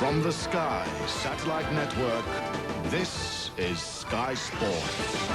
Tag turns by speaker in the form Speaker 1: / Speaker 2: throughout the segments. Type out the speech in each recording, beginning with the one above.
Speaker 1: From the Sky Satellite Network, this is Sky Sports.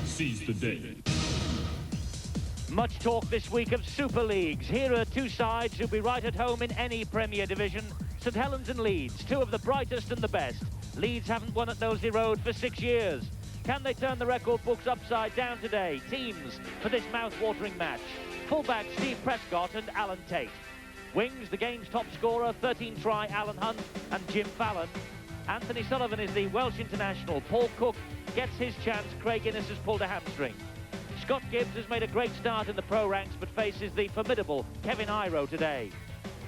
Speaker 2: Seize the day.
Speaker 3: Much talk this week of Super Leagues. Here are two sides who'll be right at home in any Premier Division. St Helens and Leeds, two of the brightest and the best. Leeds haven't won at Knowsley Road for 6 years. Can they turn the record books upside down today? Teams for this mouth-watering match. Fullback Steve Prescott and Alan Tate. Wings, the game's top scorer, 13-try Alan Hunt and Jim Fallon. Anthony Sullivan is the Welsh international. Paul Cook gets his chance. Craig Innes has pulled a hamstring. Scott Gibbs has made a great start in the pro ranks but faces the formidable Kevin Iro today.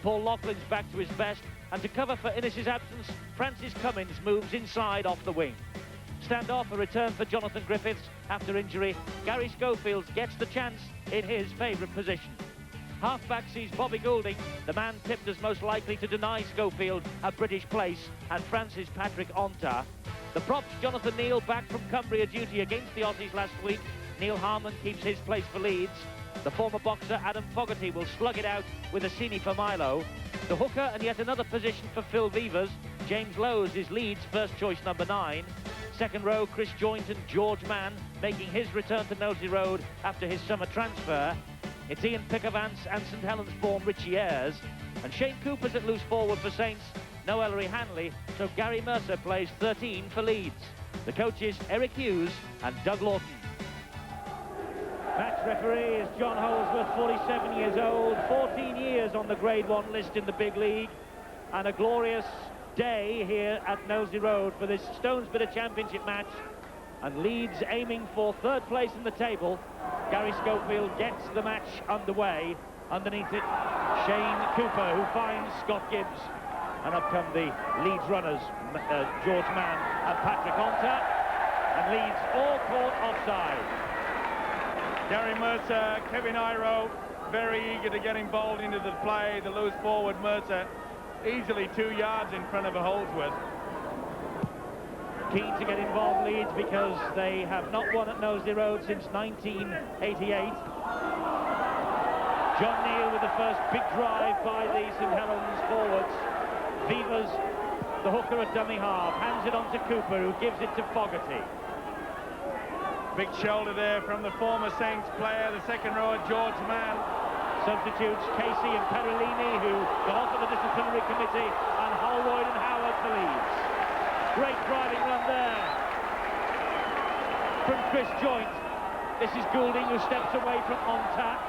Speaker 3: Paul Loughlin's back to his best, and to cover for Innes' absence, Francis Cummins moves inside off the wing. Stand-off, a return for Jonathan Griffiths after injury. Gary Schofield gets the chance in his favourite position. Halfback sees Bobby Goulding, the man tipped as most likely to deny Schofield a British place, and Francis Patrick Onta. The props, Jonathan Neal back from Cumbria duty against the Aussies last week. Neil Harmon keeps his place for Leeds. The former boxer Adam Fogarty will slug it out with a Assini for Milo. The hooker and yet another position for Phil Vevers. James Lowes is Leeds' first choice number 9. Second row, Chris Joint and George Mann making his return to Knowsley Road after his summer transfer. It's Ian Pickervance and St Helens form Richie Ayres. And Shane Cooper's at loose forward for Saints. No Ellery Hanley, so Gary Mercer plays 13 for Leeds. The coaches Eric Hughes and Doug Lawton. Match referee is John Holsworth, 47 years old, 14 years on the Grade 1 list in the big league, and a glorious day here at Knowsley Road for this Stones Bitter Championship match. And Leeds aiming for third place in the table. Gary Schofield gets the match underway. Underneath it, Shane Cooper, who finds Scott Gibbs. And up come the Leeds runners, George Mann and Patrick Onta. And Leeds all caught offside.
Speaker 4: Gary Mercer, Kevin Iro, very eager to get involved into the play. The loose forward Mercer, easily 2 yards in front of a Holsworth.
Speaker 3: Keen to get involved, Leeds, because they have not won at Knowsley Road since 1988. John Neal with the first big drive by the St Helens forwards. Vevers, the hooker at dummy half, hands it on to Cooper, who gives it to Fogarty.
Speaker 4: Big shoulder there from the former Saints player, the second rower, George Mann.
Speaker 3: Substitutes Casey and Perolini, who got onto the disciplinary committee, and Holroyd and Howard for Leeds. Great driving run there from Chris Joint. This is Goulding, who steps away from Onta.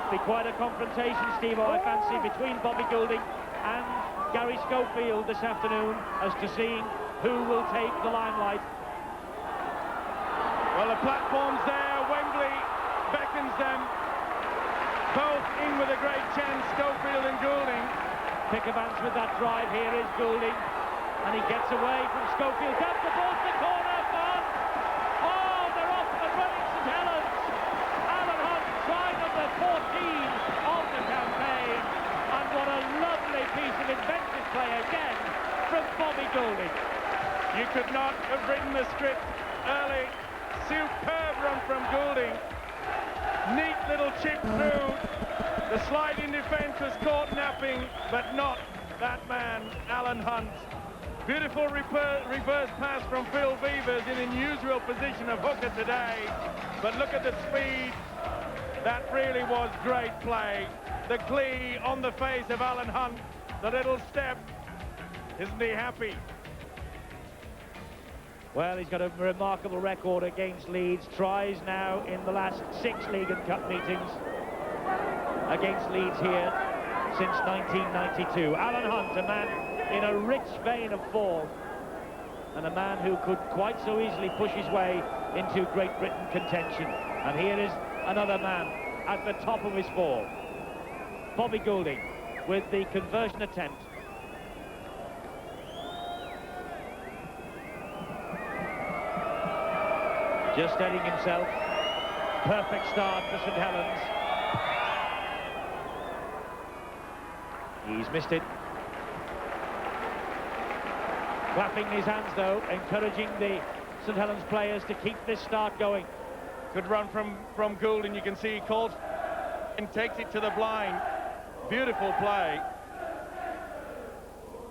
Speaker 3: Be quite a confrontation, Steve, I fancy, between Bobby Goulding and Gary Schofield this afternoon as to seeing who will take the limelight.
Speaker 4: Well, the platform's there. Wembley beckons them. Both in with a great chance, Schofield and Goulding.
Speaker 3: Pickervance with that drive. Here is Goulding. And he gets away from Schofield. Up the ball to the corner. Fun. Oh, they're off and running St Helens. Alan Hunt, try number 14 of the campaign. And what a lovely piece of inventive play again from Bobby Goulding.
Speaker 4: You could not have written the script early. Superb run from Goulding. Neat little chip through. The sliding defence was caught napping, but not that man, Alan Hunt. Beautiful reverse pass from Phil Vevers in an unusual position of hooker today. But look at the speed. That really was great play. The glee on the face of Alan Hunt. The little step. Isn't he happy?
Speaker 3: Well, he's got a remarkable record against Leeds. Tries now in the last 6 League and Cup meetings against Leeds here since 1992. Alan Hunt, a man in a rich vein of form, and a man who could quite so easily push his way into Great Britain contention. And here is another man at the top of his form. Bobby Goulding with the conversion attempt Just steadying himself. Perfect start for St Helens. He's missed it. Clapping his hands though, encouraging the St Helens players to keep this start going.
Speaker 4: Good run from Goulding. You can see he calls and takes it to the blind. Beautiful play.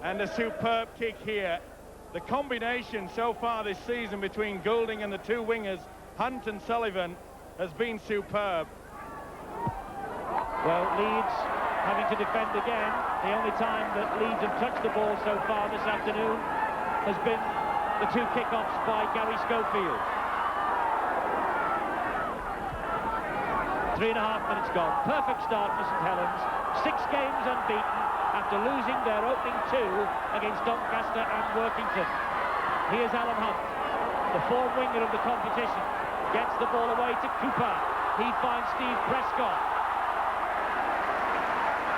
Speaker 4: And a superb kick here. The combination so far this season between Goulding and the two wingers, Hunt and Sullivan, has been superb.
Speaker 3: Well, Leeds having to defend again. The only time that Leeds have touched the ball so far this afternoon has been the two kickoffs by Gary Schofield. 3.5 minutes gone. Perfect start for St Helens. 6 games unbeaten after losing their opening 2 against Doncaster and Workington. Here's Alan Hunt, the form winger of the competition. Gets the ball away to Cooper. He finds Steve Prescott.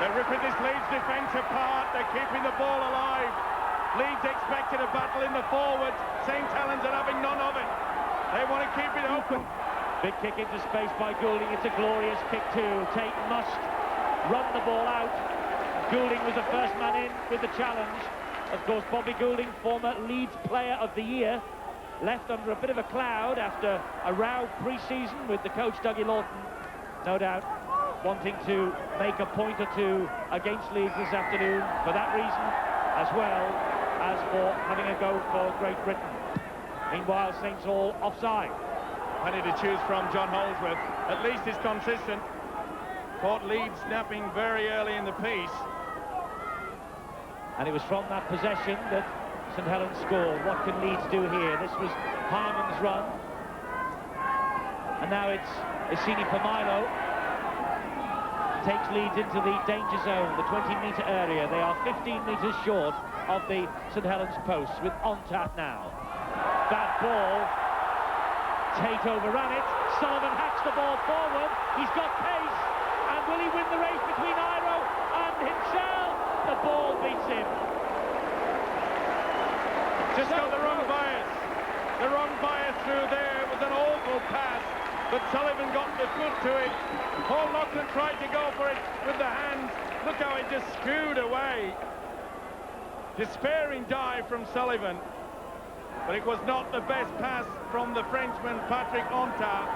Speaker 4: They're ripping this Leeds defence apart. They're keeping the ball alive. Leeds expected a battle in the forwards. St Helens are having none of it. They want to keep it open.
Speaker 3: Big kick into space by Goulding. It's a glorious kick too. Tate must run the ball out. Goulding was the first man in with the challenge. Of course, Bobby Goulding, former Leeds Player of the Year, left under a bit of a cloud after a row pre-season with the coach Dougie Lawton. No doubt wanting to make a point or two against Leeds this afternoon for that reason, as well as for having a go for Great Britain. Meanwhile, Saints all offside.
Speaker 4: Plenty to choose from. John Holdsworth at least is consistent. Caught Leeds snapping very early in the piece.
Speaker 3: And it was from that possession that St Helens scored. What can Leeds do here? This was Harmon's run. And now it's Isini Pamailo. Takes Leeds into the danger zone, the 20-metre area. They are 15 metres short of the St Helens posts with on tap now. Bad ball. Tate overran it. Sullivan hacks the ball forward. He's got pace. And will he win the race between Iro and himself? The ball beats him.
Speaker 4: Just got the wrong bias. The wrong bias through there. It was an awful pass, but Sullivan got the foot to it. Paul Lachlan tried to go for it with the hands. Look how it just screwed away. Despairing dive from Sullivan, but it was not the best pass from the Frenchman Patrick Onta.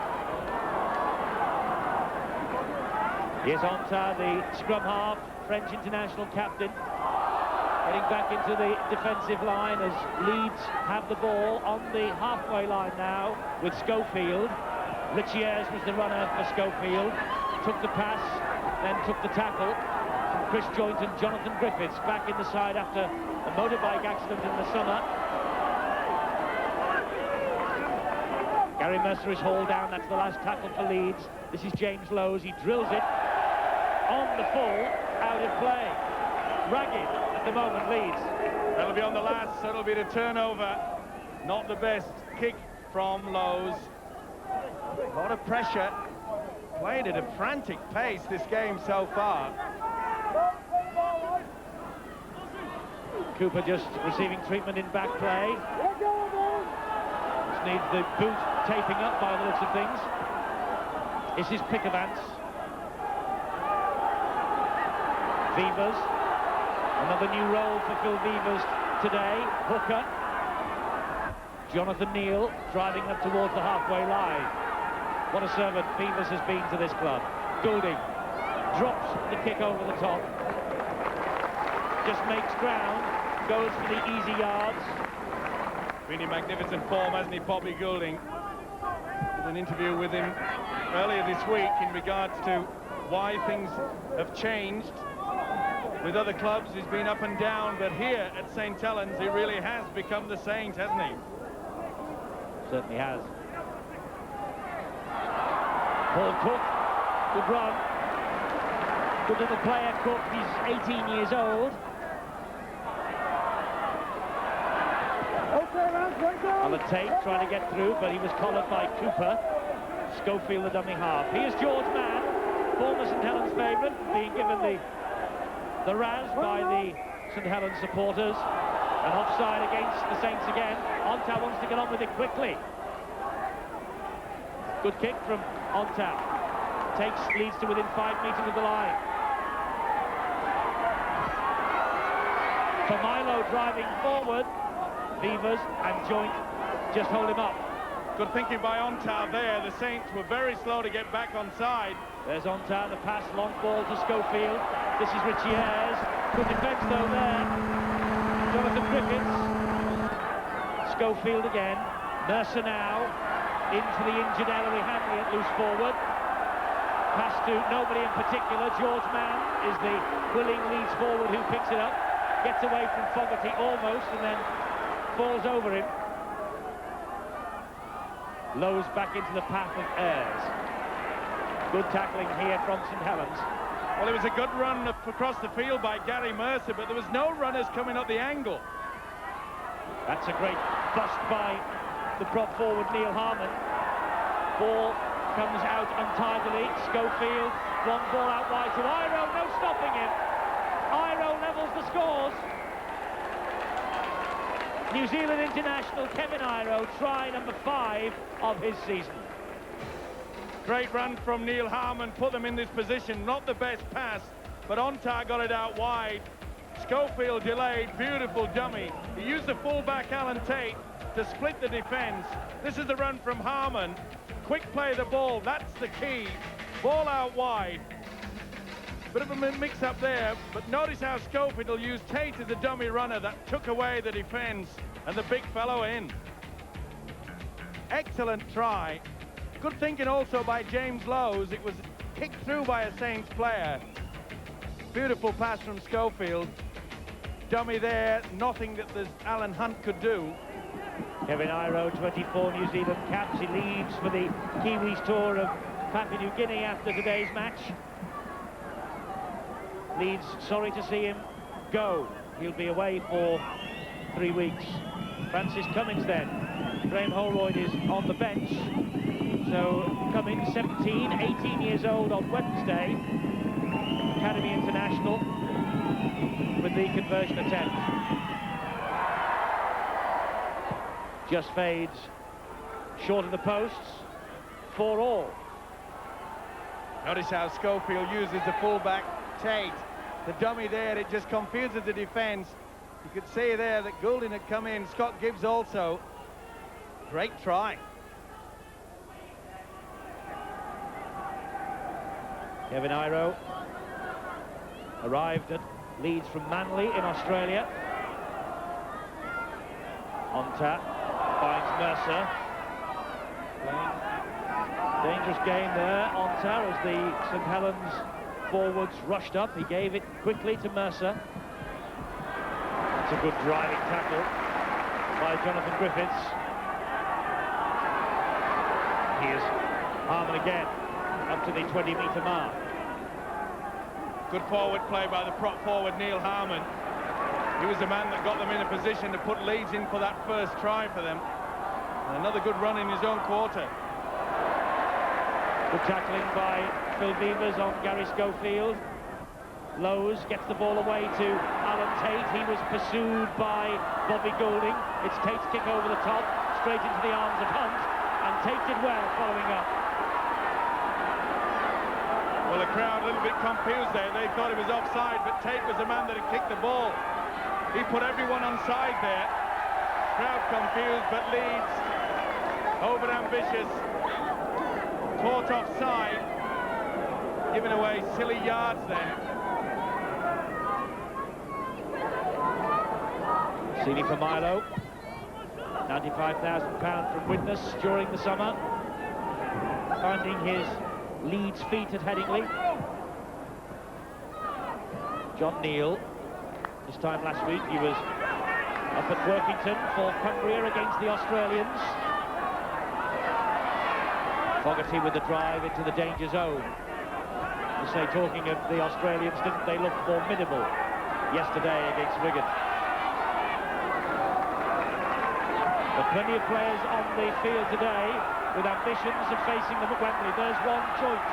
Speaker 3: Here's Onta, the scrum half, French international captain, getting back into the defensive line as Leeds have the ball on the halfway line now with Schofield. Richiers was the runner for Schofield, took the pass, then took the tackle from Chris Joint and Jonathan Griffiths, back in the side after a motorbike accident in the summer. Gary Mercer is hauled down. That's the last tackle for Leeds. This is James Lowes. He drills it on the full, out of play. Ragged at the moment, Leeds.
Speaker 4: That'll be on the last, so it'll be the turnover. Not the best kick from Lowes. A lot of pressure. Played at a frantic pace this game so far.
Speaker 3: Cooper just receiving treatment in back play. Just needs the boot taping up by the looks of things. This is Pickavance. Vivers. Another new role for Phil Vivers today. Hooker. Jonathan Neal driving up towards the halfway line. What a servant Vivers has been to this club. Goulding drops the kick over the top. Just makes ground. Goes for the easy yards.
Speaker 4: Really magnificent form, hasn't he, Bobby Goulding? Did an interview with him earlier this week in regards to why things have changed. With other clubs, he's been up and down, but here at St Helens, he really has become the saint, hasn't he?
Speaker 3: Certainly has. Paul Cook, good run. Good little player, Cook. He's 18 years old. Alan Tate trying to get through, but he was collared by Cooper. Schofield, the dummy half. Here's George Mann, former St Helens favourite, being given the razz by the St Helens supporters. And offside against the Saints again. Onta wants to get on with it quickly. Good kick from Onta. Takes Leeds to within 5 metres of the line. For Milo driving forward. Beavers and Joint just hold him up.
Speaker 4: Good thinking by Onta there. The Saints were very slow to get back on side.
Speaker 3: There's Onta, the pass, long ball to Schofield. This is Richie Ayres. Good defence though there. Jonathan Griffiths. Schofield again. Mercer now. Into the injured Ellery Hanley at loose forward. Pass to nobody in particular. George Mann is the willing Leeds forward who picks it up. Gets away from Fogarty almost and then falls over him. Lowe's back into the path of Ayres. Good tackling here from St Helens.
Speaker 4: Well, it was a good run across the field by Gary Mercer, but there was no runners coming up the angle.
Speaker 3: That's a great bust by the prop forward Neil Harmon. Ball comes out untidily. Schofield, long ball out wide to Iro, no stopping him. Iro levels the scores. New Zealand international Kevin Iro, try number 5 of his season.
Speaker 4: Great run from Neil Harmon, put them in this position. Not the best pass, but Onta got it out wide. Schofield delayed, beautiful dummy. He used the fullback Alan Tate to split the defence. This is the run from Harmon. Quick play of the ball, that's the key. Ball out wide. Bit of a mix-up there, but notice how Schofield will use Tate as a dummy runner that took away the defence and the big fellow in. Excellent try. Good thinking also by James Lowes. It was kicked through by a Saints player. Beautiful pass from Schofield. Dummy there, nothing that the Alan Hunt could do.
Speaker 3: Kevin Iro, 24 New Zealand caps. He leaves for the Kiwis tour of Papua New Guinea after today's match. Leeds sorry to see him go. He'll be away for 3 weeks. Francis Cummins then. Graham Holroyd is on the bench. So Cummins, 17, 18 years old on Wednesday. Academy International with the conversion attempt. Just fades short of the posts. 4 all.
Speaker 4: Notice how Schofield uses the fullback Tate. The dummy there, it just confuses the defence. You could see there that Goulding had come in. Scott Gibbs also. Great try.
Speaker 3: Kevin Iro arrived at Leeds from Manly in Australia. Onta finds Mercer. Dangerous game there. Onta as the St Helens forwards rushed up. He gave it quickly to Mercer. It's a good driving tackle by Jonathan Griffiths. Here's Harmon again, up to the 20-metre mark.
Speaker 4: Good forward play by the prop forward Neil Harmon. He was the man that got them in a position to put Leeds in for that first try for them. And another good run in his own quarter.
Speaker 3: Good tackling by Phil Beavers on Gary Schofield. Lowe's gets the ball away to Alan Tate. He was pursued by Bobby Goulding. It's Tate's kick over the top, straight into the arms of Hunt. And Tate did well following up.
Speaker 4: Well, the crowd a little bit confused there. They thought it was offside, but Tate was the man that had kicked the ball. He put everyone on side there. Crowd confused, but Leeds over ambitious. Caught offside, giving away silly yards then.
Speaker 3: Cini for Milo. £95,000 from Widnes during the summer. Finding his Leeds feet at Headingley. John Neal. This time last week he was up at Workington for Cumbria against the Australians. Fogarty with the drive into the danger zone. To say, talking of the Australians, didn't they look formidable yesterday against Wigan? But plenty of players on the field today with ambitions of facing them at Wembley. There's one Joint.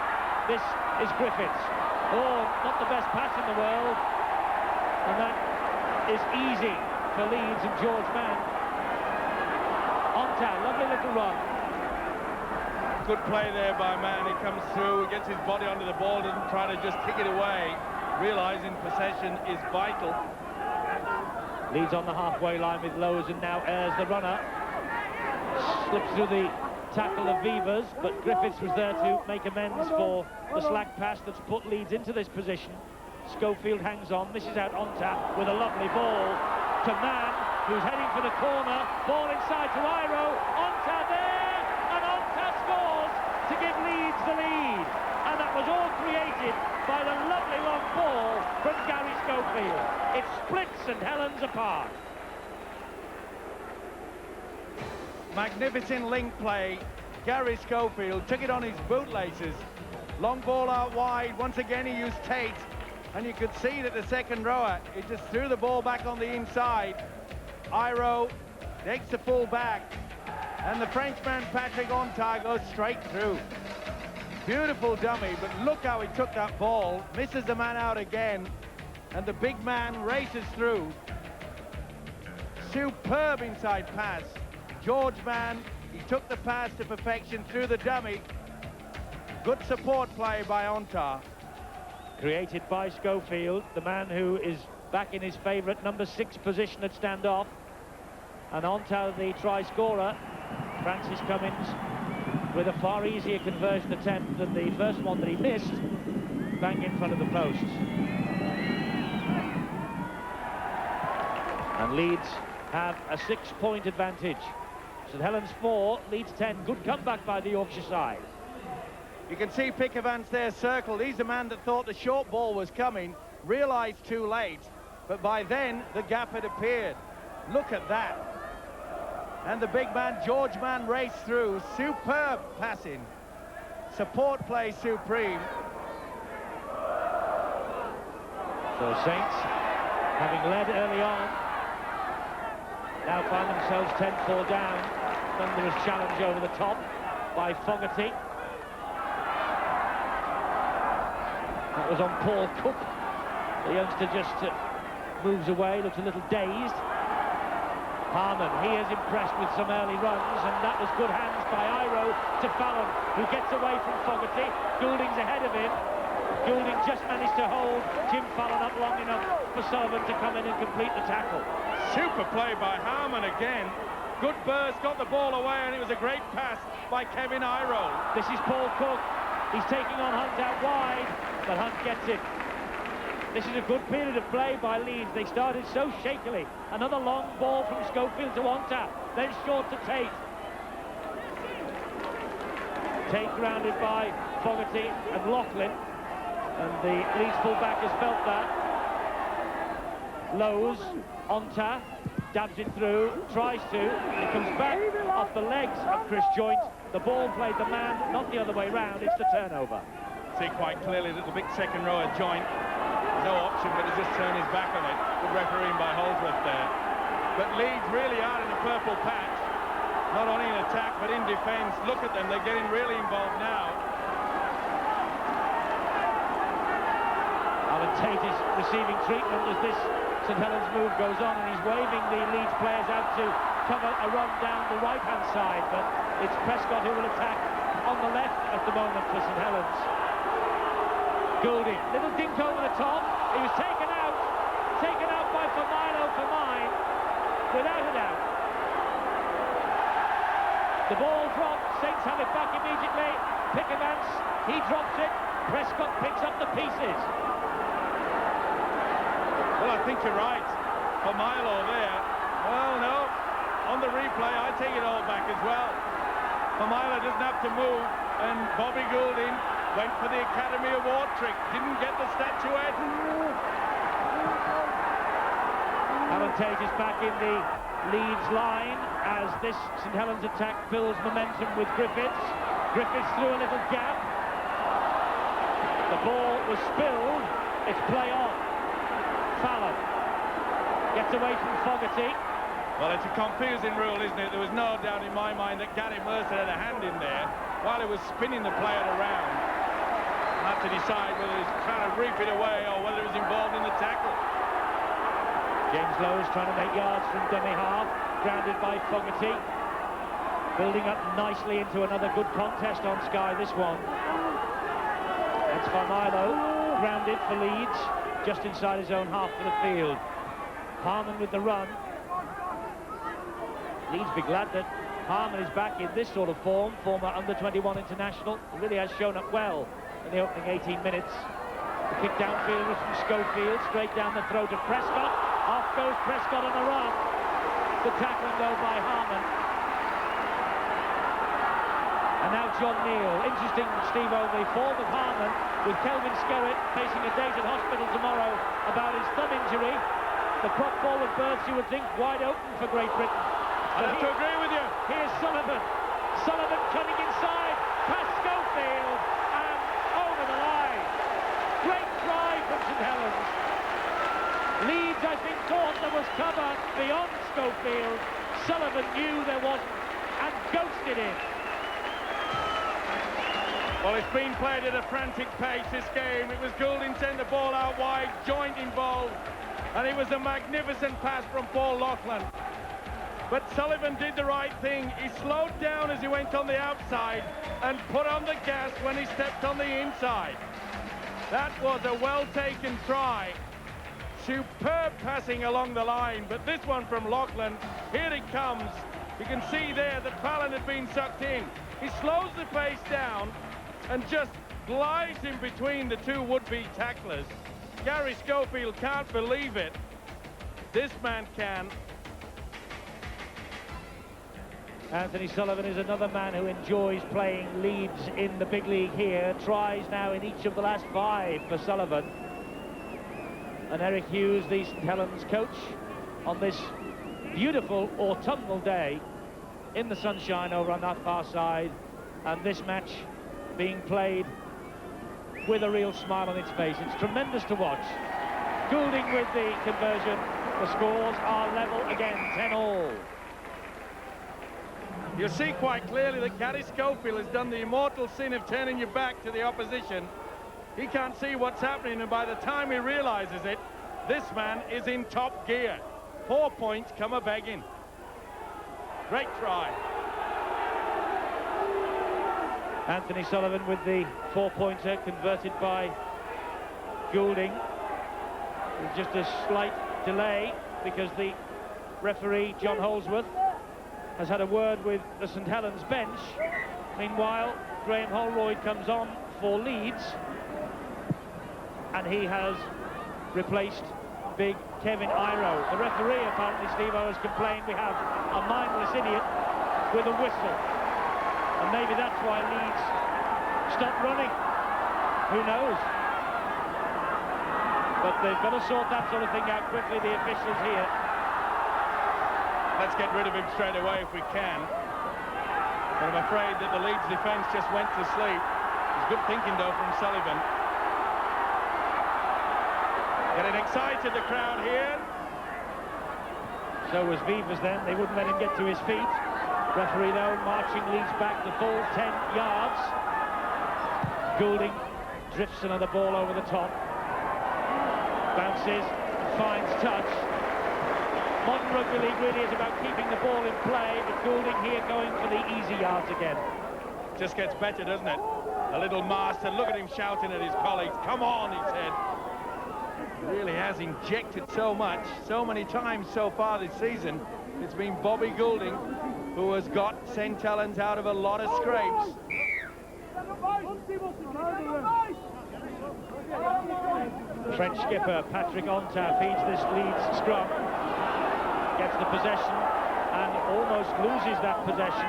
Speaker 3: This is Griffiths. Oh, not the best pass in the world. And that is easy for Leeds and George Mann. Onta, lovely little run.
Speaker 4: good play there by man. He comes through, gets his body onto the ball, doesn't try to just kick it away, realising possession is vital.
Speaker 3: Leeds on the halfway line with Lowe's, and now Ayres the runner. Slips through the tackle of Vivas, but Griffiths was there to make amends for the slack pass that's put Leeds into this position. Schofield hangs on, misses out Onta with a lovely ball to Mann, who's heading for the corner. Ball inside to Iro. Onta there, and Onta scores to give Leeds the lead. And that was all created by the lovely long ball from Gary Schofield. It splits St Helens apart.
Speaker 4: Magnificent link play. Gary Schofield took it on his bootlaces. Long ball out wide. Once again he used Tate. And you could see that the second rower, he just threw the ball back on the inside. Iro takes the full back. And the Frenchman Patrick Onta goes straight through. Beautiful dummy, but look how he took that ball. Misses the man out again. And the big man races through. Superb inside pass. George Mann, he took the pass to perfection through the dummy. Good support play by Onta.
Speaker 3: Created by Schofield, the man who is back in his favourite number 6 position at standoff. And Onta, the try scorer, Francis Cummins, with a far easier conversion attempt than the first one that he missed, bang in front of the posts. And Leeds have a 6-point advantage. St Helens 4, Leeds 10. Good comeback by the Yorkshire side.
Speaker 4: You can see Pickavance there circled. He's the man that thought the short ball was coming, realised too late, but by then the gap had appeared. Look at that. And the big man, George Mann, raced through. Superb passing. Support play supreme.
Speaker 3: So Saints, having led early on, now find themselves 10-4 down. Thunderous challenge over the top by Fogarty. That was on Paul Cook. The youngster just moves away, looks a little dazed. Harman, he is impressed with some early runs, and that was good hands by Iro to Fallon, who gets away from Fogarty. Goulding's ahead of him. Goulding just managed to hold Jim Fallon up long enough for Sullivan to come in and complete the tackle.
Speaker 4: Super play by Harman again. Good burst, got the ball away, and it was a great pass by Kevin Iro.
Speaker 3: This is Paul Cook. He's taking on Hunt out wide, but Hunt gets it. This is a good period of play by Leeds. They started so shakily. Another long ball from Schofield to Onta, then short to Tate. Tate grounded by Fogarty and Loughlin, and the Leeds full-back has felt that. Lowe's, Onta, dabs it through, tries to, it comes back off the legs of Chris Joint. The ball played the man, not the other way round, it's the turnover.
Speaker 4: See quite clearly that the big second rower Joint, no option but to just turn his back on it. Good refereeing by Holdsworth there. But Leeds really are in a purple patch, not only in attack but in defence. Look at them, they're getting really involved now.
Speaker 3: Alan Tate is receiving treatment as this St Helens move goes on, and he's waving the Leeds players out to cover a run down the right-hand side, but it's Prescott who will attack on the left at the moment for St Helens. Goulding, little dink over the top, he was taken out by Familo for mine, without a doubt. The ball dropped, Saints have it back immediately. Pickavance, he drops it, Prescott picks up the pieces.
Speaker 4: Well, I think you're right. For Milo there. Well, no. On the replay, I take it all back as well. For Milo doesn't have to move, and Bobby Goulding went for the Academy Award trick. Didn't get the statuette.
Speaker 3: Alan Tate is back in the Leeds line as this St Helens attack builds momentum with Griffiths. Griffiths through a little gap. The ball was spilled. It's play on. Fallon gets away from Fogarty.
Speaker 4: Well, it's a confusing rule, isn't it? There was no doubt in my mind that Gary Mercer had a hand in there while he was spinning the player around. Had to decide whether he was trying to reap it away or whether he was involved in the tackle. James Lowe's trying to make yards from dummy half, grounded by Fogarty.
Speaker 3: Building up nicely into another good contest on Sky, this one. It's Farmilo, grounded for Leeds, just inside his own half of the field. Harman with the run. Leeds be glad that Harman is back in this sort of form, former under-21 international. He really has shown up well in the opening 18 minutes. The kick downfield was from Schofield, straight down the throat of Prescott. Off goes Prescott on the run. The tackling though by Harman. And now John Neal. Interesting, Steve, the form of Harman, with Kelvin Skerritt facing a date at hospital tomorrow about his thumb injury. The prop forward berths, you would think, wide open for Great Britain.
Speaker 4: I have to agree with you.
Speaker 3: Here's Sullivan. Sullivan coming inside, past Schofield, and over the line. Great try from St Helens. Leeds, I think, thought there was cover beyond Schofield. Sullivan knew there wasn't and ghosted it.
Speaker 4: Well, it's been played at a frantic pace, this game. It was Goulding sent the ball out wide, joint involved, and it was a magnificent pass from Paul Loughlin. But Sullivan did the right thing. He slowed down as he went on the outside and put on the gas when he stepped on the inside. That was a well-taken try. Superb passing along the line, but this one from Loughlin, here it comes. You can see there that Fallon had been sucked in. He slows the pace down and just glides in between the two would-be tacklers. Gary Schofield can't believe it. This man can.
Speaker 3: Anthony Sullivan is another man who enjoys playing Leeds in the big league here. Tries now in each of the last 5 for Sullivan. And Eric Hughes, the St Helens coach, on this beautiful autumnal day in the sunshine over on that far side, and this match being played with a real smile on its face. It's tremendous to watch. Goulding with the conversion. The scores are level again, 10-all.
Speaker 4: You'll see quite clearly that Gary Schofield has done the immortal sin of turning your back to the opposition. He can't see what's happening, and by the time he realizes it, this man is in top gear. 4 points come a-begging. Great try.
Speaker 3: Anthony Sullivan with the 4-pointer converted by Goulding. With just a slight delay because the referee, John Holsworth, has had a word with the St Helens bench. Meanwhile, Graham Holroyd comes on for Leeds, and he has replaced big Kevin Iro. The referee, apparently, Steve-O, has complained we have a mindless idiot with a whistle. And maybe that's why Leeds stopped running. Who knows? But they've got to sort that sort of thing out quickly, the officials here.
Speaker 4: Let's get rid of him straight away if we can. But I'm afraid that the Leeds defence just went to sleep. It's good thinking, though, from Sullivan. Getting excited, the crowd here.
Speaker 3: So was Vivas then. They wouldn't let him get to his feet. Referee, though, marching Leeds back the full 10 yards. Goulding drifts another ball over the top. Bounces, finds touch. Modern rugby league really is about keeping the ball in play, but Goulding here going for the easy yards again.
Speaker 4: Just gets better, doesn't it? A little master. Look at him shouting at his colleagues. Come on, he said. He really has injected so much, so many times so far this season. It's been Bobby Goulding who has got St Helens out of a lot of scrapes.
Speaker 3: French skipper Patrick Onta feeds this Leeds scrum. Gets the possession and almost loses that possession.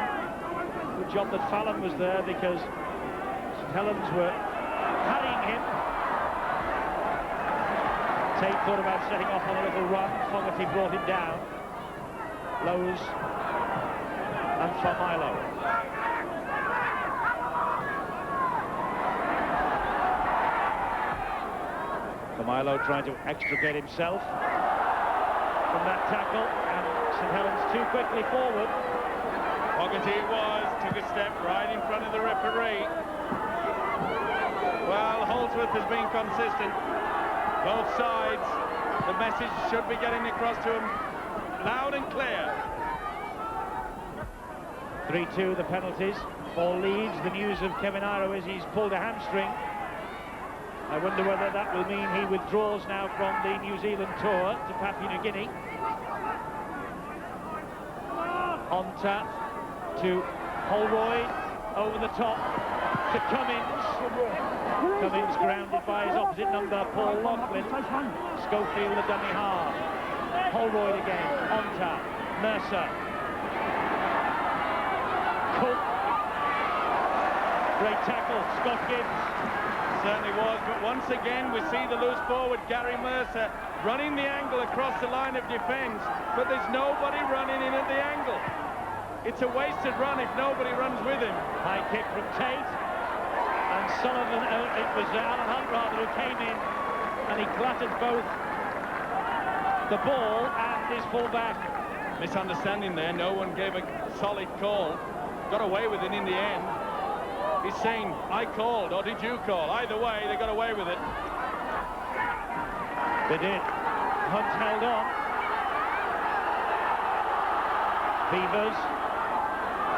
Speaker 3: Good job that Fallon was there because St Helens were harrying him. Tate thought about setting off on a little run. Fogarty brought him down. Lowe's and Farmilo. Farmilo trying to extricate himself from that tackle, and St Helens too quickly forward.
Speaker 4: Fogarty it was, took a step right in front of the referee. Well, Holdsworth has been consistent. Both sides, the message should be getting across to him loud and clear.
Speaker 3: 3-2 the penalties for Leeds. The news of Kevin Iro is he's pulled a hamstring. I wonder whether that will mean he withdraws now from the New Zealand tour to Papua New Guinea. Onta to Holroyd, over the top to Cummins. Cummins grounded by his opposite number, Paul Loughlin. Schofield the dummy half. Holroyd again, Onta, Mercer. Cook. Great tackle, Scott Gibbs.
Speaker 4: Certainly was, but once again we see the loose forward, Gary Mercer, running the angle across the line of defence, but there's nobody running in at the angle. It's a wasted run if nobody runs with him.
Speaker 3: High kick from Tate, and Sullivan, it was Alan Hunt rather, who came in, and he clattered both the ball and his full-back.
Speaker 4: Misunderstanding there, no one gave a solid call. Got away with it in the end. He's saying, I called, or did you call? Either way, they got away with it.
Speaker 3: They did. Hunt held on. Beavers.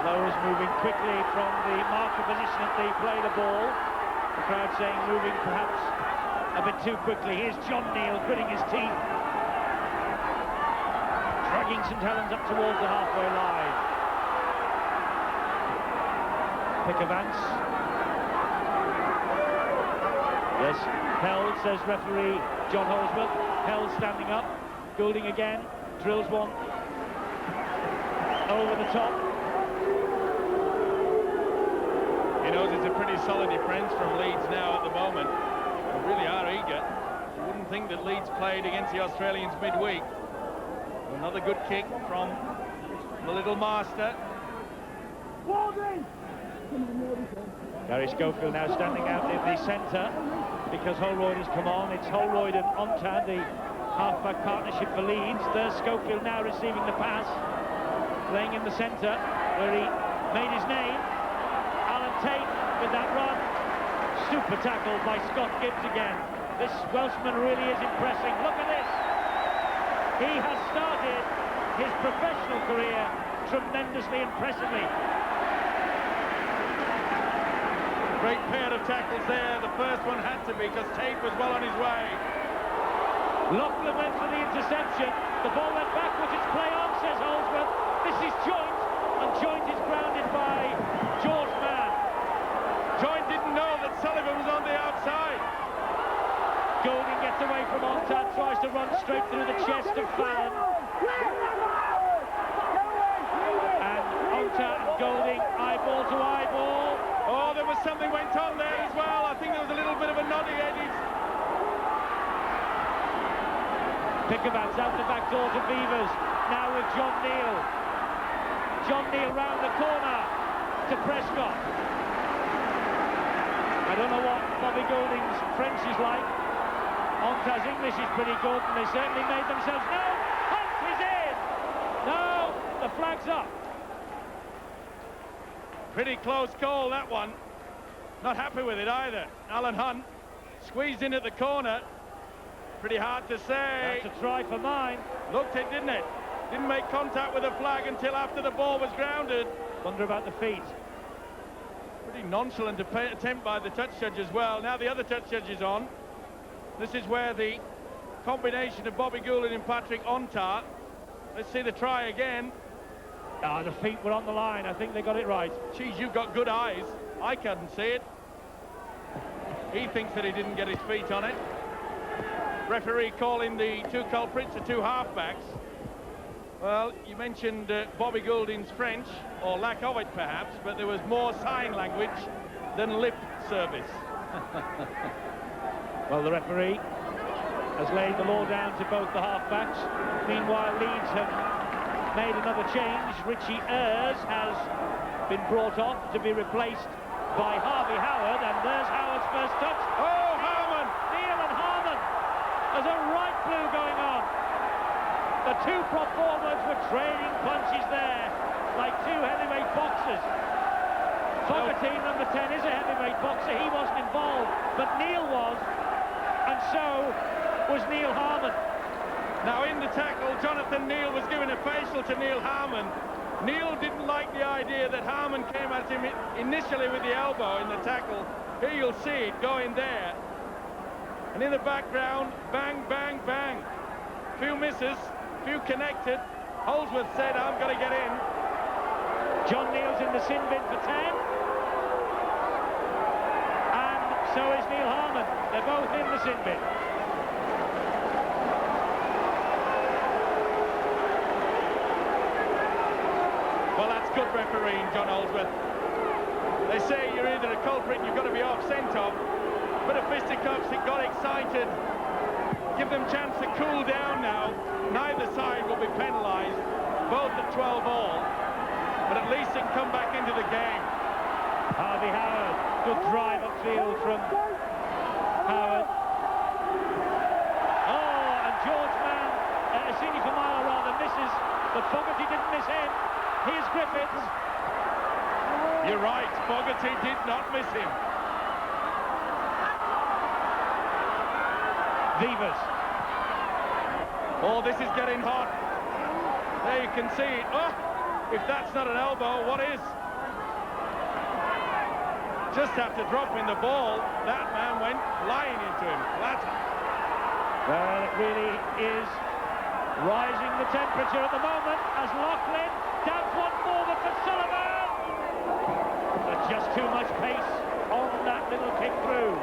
Speaker 3: Lowe's moving quickly from the marker position that they play the ball. The crowd saying moving perhaps a bit too quickly. Here's John Neal gritting his teeth. Dragging St Helens up towards the halfway line. Pick a Vance. Yes, held, says referee John Holsworth. Held standing up. Goulding again. Drills one. Over the top.
Speaker 4: He knows it's a pretty solid defence from Leeds now at the moment. They really are eager. You wouldn't think that Leeds played against the Australians midweek. Another good kick from the little master.
Speaker 3: Gary Schofield now standing out in the centre because Holroyd has come on. It's Holroyd and Onta, the half-back partnership for Leeds. There's Schofield now receiving the pass, playing in the centre where he made his name. Alan Tate with that run. Super tackle by Scott Gibbs again. This Welshman really is impressing. Look at this. He has started his professional career tremendously impressively.
Speaker 4: Great pair of tackles there. The first one had to be because Tate was well on his way.
Speaker 3: Loughlin went for the interception. The ball went backwards. It's play on, says Holsworth. This is Joint, and Joint is grounded by George Mann.
Speaker 4: Joint didn't know that Sullivan was on the outside.
Speaker 3: Goulding gets away from Onta, tries to run straight through the chest of Fallon. And Onta and Goulding, eyeball to eyeball.
Speaker 4: Oh, there was something went on there as well. I think there was a little bit of a noddy edges.
Speaker 3: Pickavans out the back door to Beavers. Now with John Neal. John Neal round the corner to Prescott. I don't know what Bobby Goulding's French is like. Onta's English is pretty good, and they certainly made themselves. No! Hunt is in! No! The flag's up.
Speaker 4: Pretty close call, that one. Not happy with it either. Alan Hunt squeezed in at the corner. Pretty hard to say.
Speaker 3: That's a try for mine.
Speaker 4: Looked it, didn't it? Didn't make contact with the flag until after the ball was grounded.
Speaker 3: Wonder about the feet.
Speaker 4: Pretty nonchalant attempt by the touch judge as well. Now the other touch judge is on. This is where the combination of Bobby Goulding and Patrick Onta. Let's see the try again.
Speaker 3: Ah, the feet were on the line. I think they got it right.
Speaker 4: Geez, you've got good eyes. I couldn't see it. He thinks that he didn't get his feet on it. Referee calling the two culprits, the two halfbacks. Well, you mentioned Bobby Goulding's French, or lack of it perhaps, but there was more sign language than lip service.
Speaker 3: Well, the referee has laid the law down to both the halfbacks. Meanwhile, Leeds have made another change. Richie Ayres has been brought off to be replaced by Harvey Howard, and there's Howard's first touch.
Speaker 4: Oh, Harmon!
Speaker 3: Neal and Harmon! There's a right blue going on. The two prop forwards were trading punches there, like two heavyweight boxers. Fogarty, number 10, is a heavyweight boxer. He wasn't involved, but Neal was, and so was Neil Harmon.
Speaker 4: Now in the tackle, Jonathan Neal was giving a facial to Neil Harmon. Neil didn't like the idea that Harman came at him initially with the elbow in the tackle. Here you'll see it going there. And in the background, bang, bang, bang. Few misses, few connected. Holdsworth said, I'm going to get in.
Speaker 3: John Neal's in the sin bin for 10. And so is Neil Harman. They're both in the sin bin.
Speaker 4: Well, that's good refereeing, John Holdsworth. They say you're either a culprit and you've got to be off, sent off. But if fisticuffs, it got excited. Give them chance to cool down now. Neither side will be penalised. Both at 12 all. But at least it can come back into the game.
Speaker 3: Harvey Howard, good drive upfield from Howard. Oh, and George Mann, Sini Famara rather, misses, but Fogarty didn't miss him. Here's Griffiths.
Speaker 4: You're right, Fogarty did not miss him.
Speaker 3: Vivas.
Speaker 4: Oh, this is getting hot. There you can see it. Oh, if that's not an elbow, what is? Just after dropping the ball, that man went flying into him. Flat.
Speaker 3: Well, it really is rising the temperature at the moment as Loughlin down one forward for Sullivan. But just too much pace on that little kick through.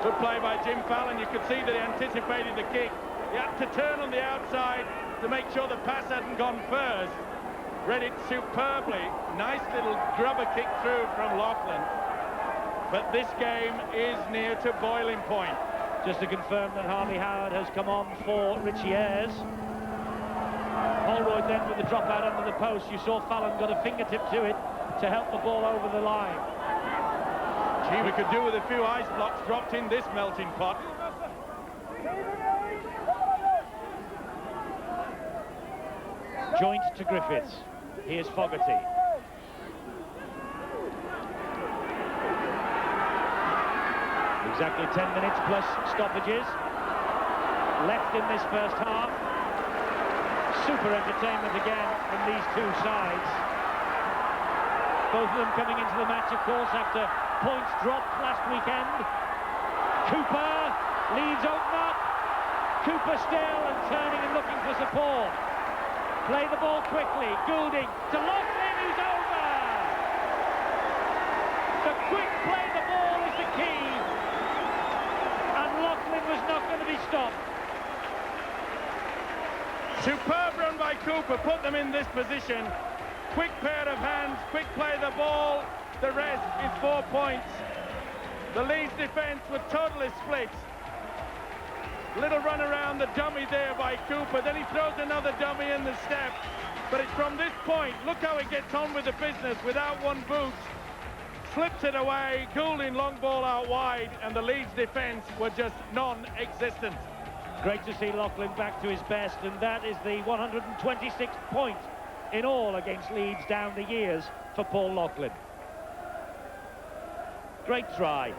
Speaker 4: Good play by Jim Fallon. You could see that he anticipated the kick. He had to turn on the outside to make sure the pass hadn't gone first. Read it superbly. Nice little grubber kick through from Loughlin. But this game is near to boiling point.
Speaker 3: Just to confirm that Harvey Howard has come on for Richie Ayres. Holroyd then with the drop out under the post. You saw Fallon got a fingertip to it to help the ball over the line.
Speaker 4: Gee, we could do with a few ice blocks dropped in this melting pot.
Speaker 3: Joint to Griffiths. Here's Fogarty. Exactly 10 minutes plus stoppages left in this first half. Super entertainment again from these two sides. Both of them coming into the match, of course, after points dropped last weekend. Cooper, Leeds open up. Cooper still and turning and looking for support. Play the ball quickly. Goulding to Loughlin, who's over. The quick play the ball is the key. And Loughlin was not going to be stopped.
Speaker 4: Superb run by Cooper, put them in this position. Quick pair of hands, quick play the ball. The rest is 4 points. The Leeds defence were totally split. Little run around the dummy there by Cooper. Then he throws another dummy in the step. But it's from this point, look how he gets on with the business without one boot. Slips it away, Goulding long ball out wide, and the Leeds defence were just non-existent.
Speaker 3: Great to see Loughlin back to his best, and that is the 126th point in all against Leeds down the years for Paul Loughlin. Great try.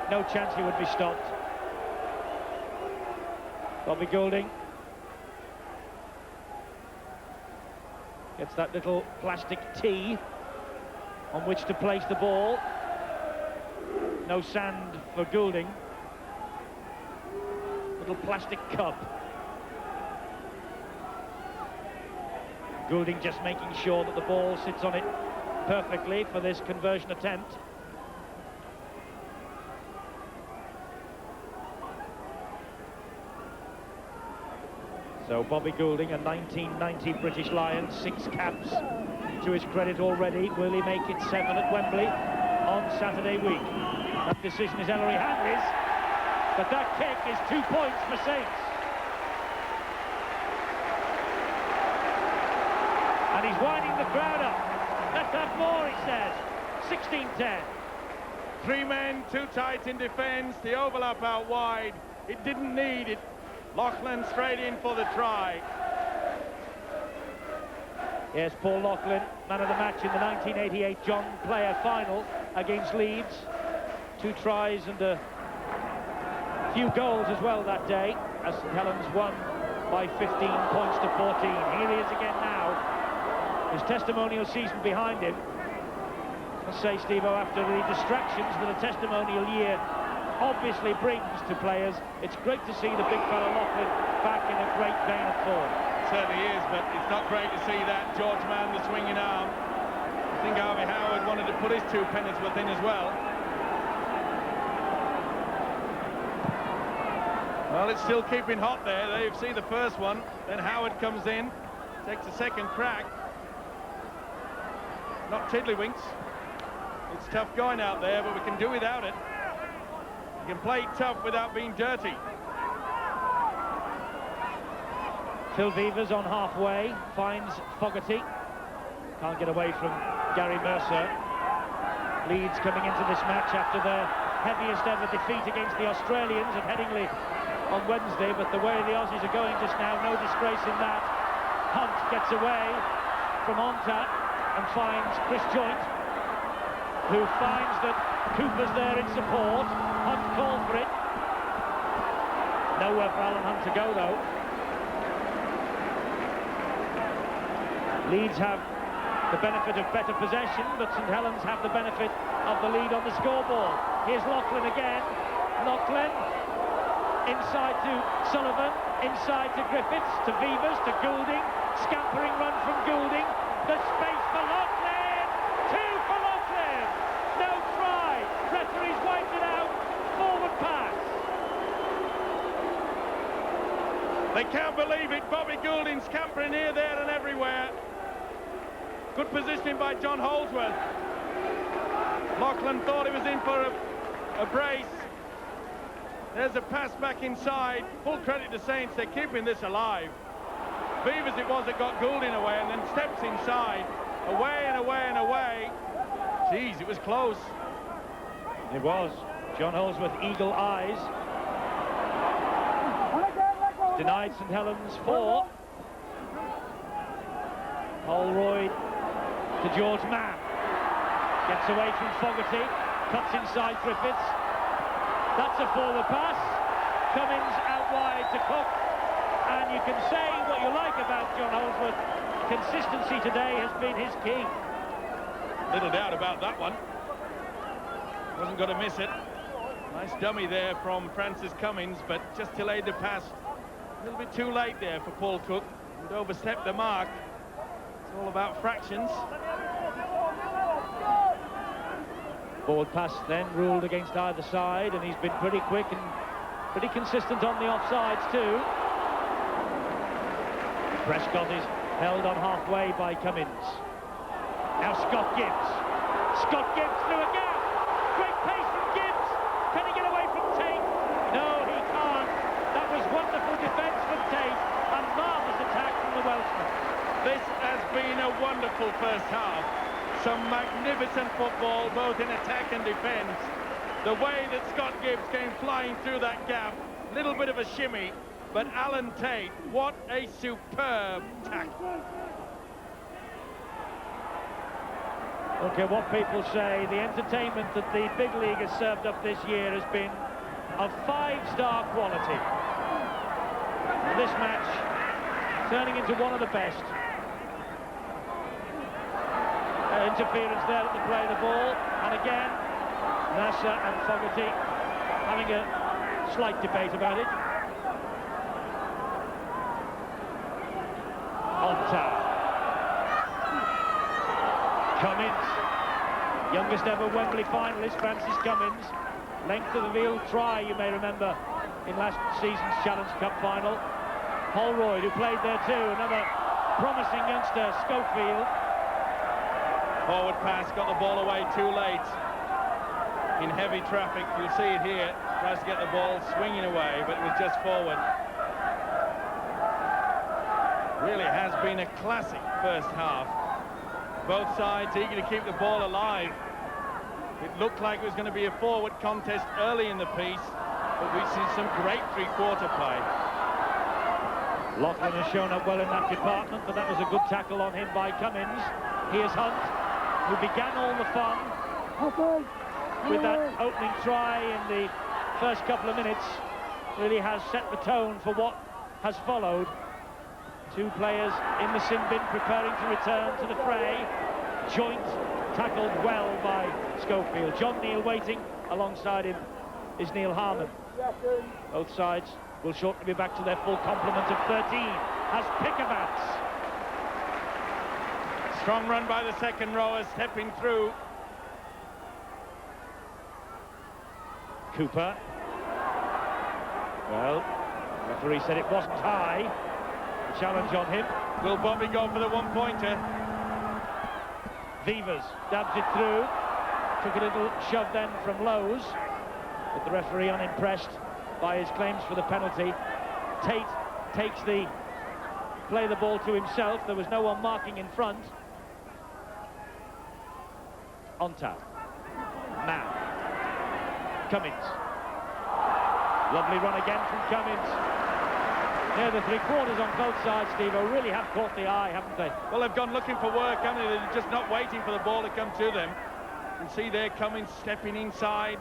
Speaker 3: No chance he would be stopped. Bobby Goulding gets that little plastic tee on which to place the ball. No sand for Goulding. Little plastic cup. Goulding just making sure that the ball sits on it perfectly for this conversion attempt. So Bobby Goulding, a 1990 British Lion, 6 caps to his credit already. Will he make it 7 at Wembley on Saturday week? That decision is Ellery Hanley's, but that kick is 2 points for Saints. And he's winding the crowd up. Let's have more, he says. 16-10.
Speaker 4: 3 men, too tight in defence, the overlap out wide. It didn't need it. Loughlin straight in for the try.
Speaker 3: Yes, Paul Loughlin, man of the match in the 1988 John Player final against Leeds. 2 tries and a few goals as well that day, as St Helens won by 15 points to 14. Here he is again now. His testimonial season behind him. Let's say, Steve-O, after the distractions that a testimonial year obviously brings to players, it's great to see the big fella Loughlin back in a great vein of form.
Speaker 4: It certainly is, but it's not great to see that George Mann, the swinging arm. I think Harvey Howard wanted to put his 2 pennants within as well. Well, it's still keeping hot there. There you see the first one. Then Howard comes in, takes a second crack. Not tiddlywinks. It's tough going out there, but we can do without it. You can play tough without being dirty.
Speaker 3: Phil Vevers on halfway, finds Fogarty. Can't get away from Gary Mercer. Leeds coming into this match after their heaviest ever defeat against the Australians at Headingley on Wednesday, but the way the Aussies are going just now, no disgrace in that. Hunt gets away from Onta and finds Chris Joint, who finds that Cooper's there in support. Hunt called for it. Nowhere for Alan Hunt to go, though. Leeds have the benefit of better possession, but St Helens have the benefit of the lead on the scoreboard. Here's Loughlin again. Loughlin inside to Sullivan, inside to Griffiths, to Vevers, to Goulding. Scampering run from Goulding. The space for Loughlin. 2 for Loughlin. No try. Referee's wiped it out. Forward pass.
Speaker 4: They can't believe it. Bobby Goulding scampering here, there and everywhere. Good positioning by John Holdsworth. Loughlin thought he was in for a brace. There's a pass back inside. Full credit to Saints, they're keeping this alive. Vevers it was that got Goulding away and then steps inside. Away and away and away. Jeez, it was close.
Speaker 3: It was. John Holdsworth, eagle eyes. Denied St Helens 4. Holroyd to George Mann. Gets away from Fogarty. Cuts inside Griffiths. That's a forward pass. Cummins out wide to Cook. And you can say what you like about John Holdsworth. Consistency today has been his key.
Speaker 4: Little doubt about that one. Wasn't going to miss it. Nice dummy there from Francis Cummins, but just delayed the pass. A little bit too late there for Paul Cook. He'd overstepped the mark. It's all about fractions.
Speaker 3: Forward pass then ruled against either side, and he's been pretty quick and pretty consistent on the offsides too. Prescott is held on halfway by Cummins. Now Scott Gibbs. Scott Gibbs through a gap. Great pace from Gibbs. Can he get away from Tate? No, he can't. That was wonderful defence from Tate. A marvellous attack from the Welshman.
Speaker 4: This has been a wonderful first half. Some magnificent football, both in attack and defence. The way that Scott Gibbs came flying through that gap, little bit of a shimmy, but Alan Tate, what a superb tackle.
Speaker 3: Okay, what people say, the entertainment that the big league has served up this year has been of 5-star quality. This match turning into one of the best. Interference there at the play of the ball, and again Nasser and Fogarty having a slight debate about it. Onta. Cummins, youngest ever Wembley finalist, Francis Cummins. Length of the field try, you may remember, in last season's Challenge Cup final. Holroyd, who played there too, another promising youngster, Schofield.
Speaker 4: Forward pass, got the ball away too late. In heavy traffic, you'll see it here. Tries to get the ball swinging away, but it was just forward. Really has been a classic first half. Both sides eager to keep the ball alive. It looked like it was going to be a forward contest early in the piece, but we've seen some great three-quarter play.
Speaker 3: Loughlin has shown up well in that department, but that was a good tackle on him by Cummins. Here's Hunt, who began all the fun with that opening try in the first couple of minutes. Really has set the tone for what has followed. Two players in the sin bin preparing to return to the fray. Joint tackled well by Schofield. John Neal waiting alongside him is Neil Harmon. Both sides will shortly be back to their full complement of 13 as Pickavants.
Speaker 4: Strong run by the second rower, stepping through.
Speaker 3: Cooper. Well, the referee said it wasn't high. The challenge on him.
Speaker 4: Will Bobby go for the one-pointer?
Speaker 3: Vivers dabs it through. Took a little shove then from Lowe's, but the referee unimpressed by his claims for the penalty. Tate takes the ball to himself. There was no one marking in front. On tap. Now. Cummins. Lovely run again from Cummins. Near the three-quarters on both sides, Steve-O, really have caught the eye, haven't they?
Speaker 4: Well, they've gone looking for work, haven't they? They're just not waiting for the ball to come to them. You can see there Cummins stepping inside.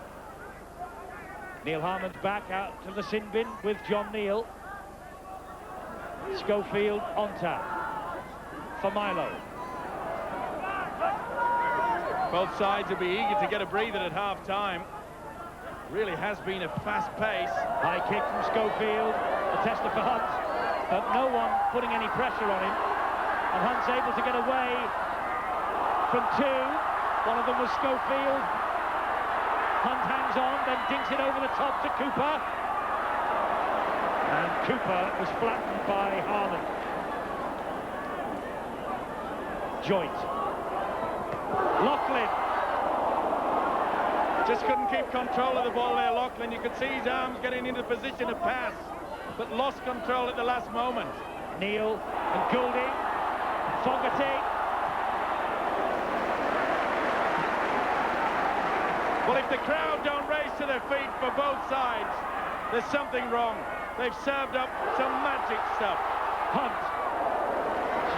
Speaker 3: Neil Harmon's back out to the sin bin with John Neal. Schofield on tap for Milo.
Speaker 4: Both sides will be eager to get a breather at half-time. Really has been a fast pace.
Speaker 3: High kick from Schofield, a tester for Hunt, but no one putting any pressure on him. And Hunt's able to get away from two. One of them was Schofield. Hunt hangs on, then dinks it over the top to Cooper. And Cooper was flattened by Harmon. Joint. Loughlin.
Speaker 4: Just couldn't keep control of the ball there, Loughlin. You could see his arms getting into position to pass, but lost control at the last moment.
Speaker 3: Neal and Goulding. Fogarty.
Speaker 4: Well, if the crowd don't race to their feet for both sides, there's something wrong. They've served up some magic stuff.
Speaker 3: Hunt.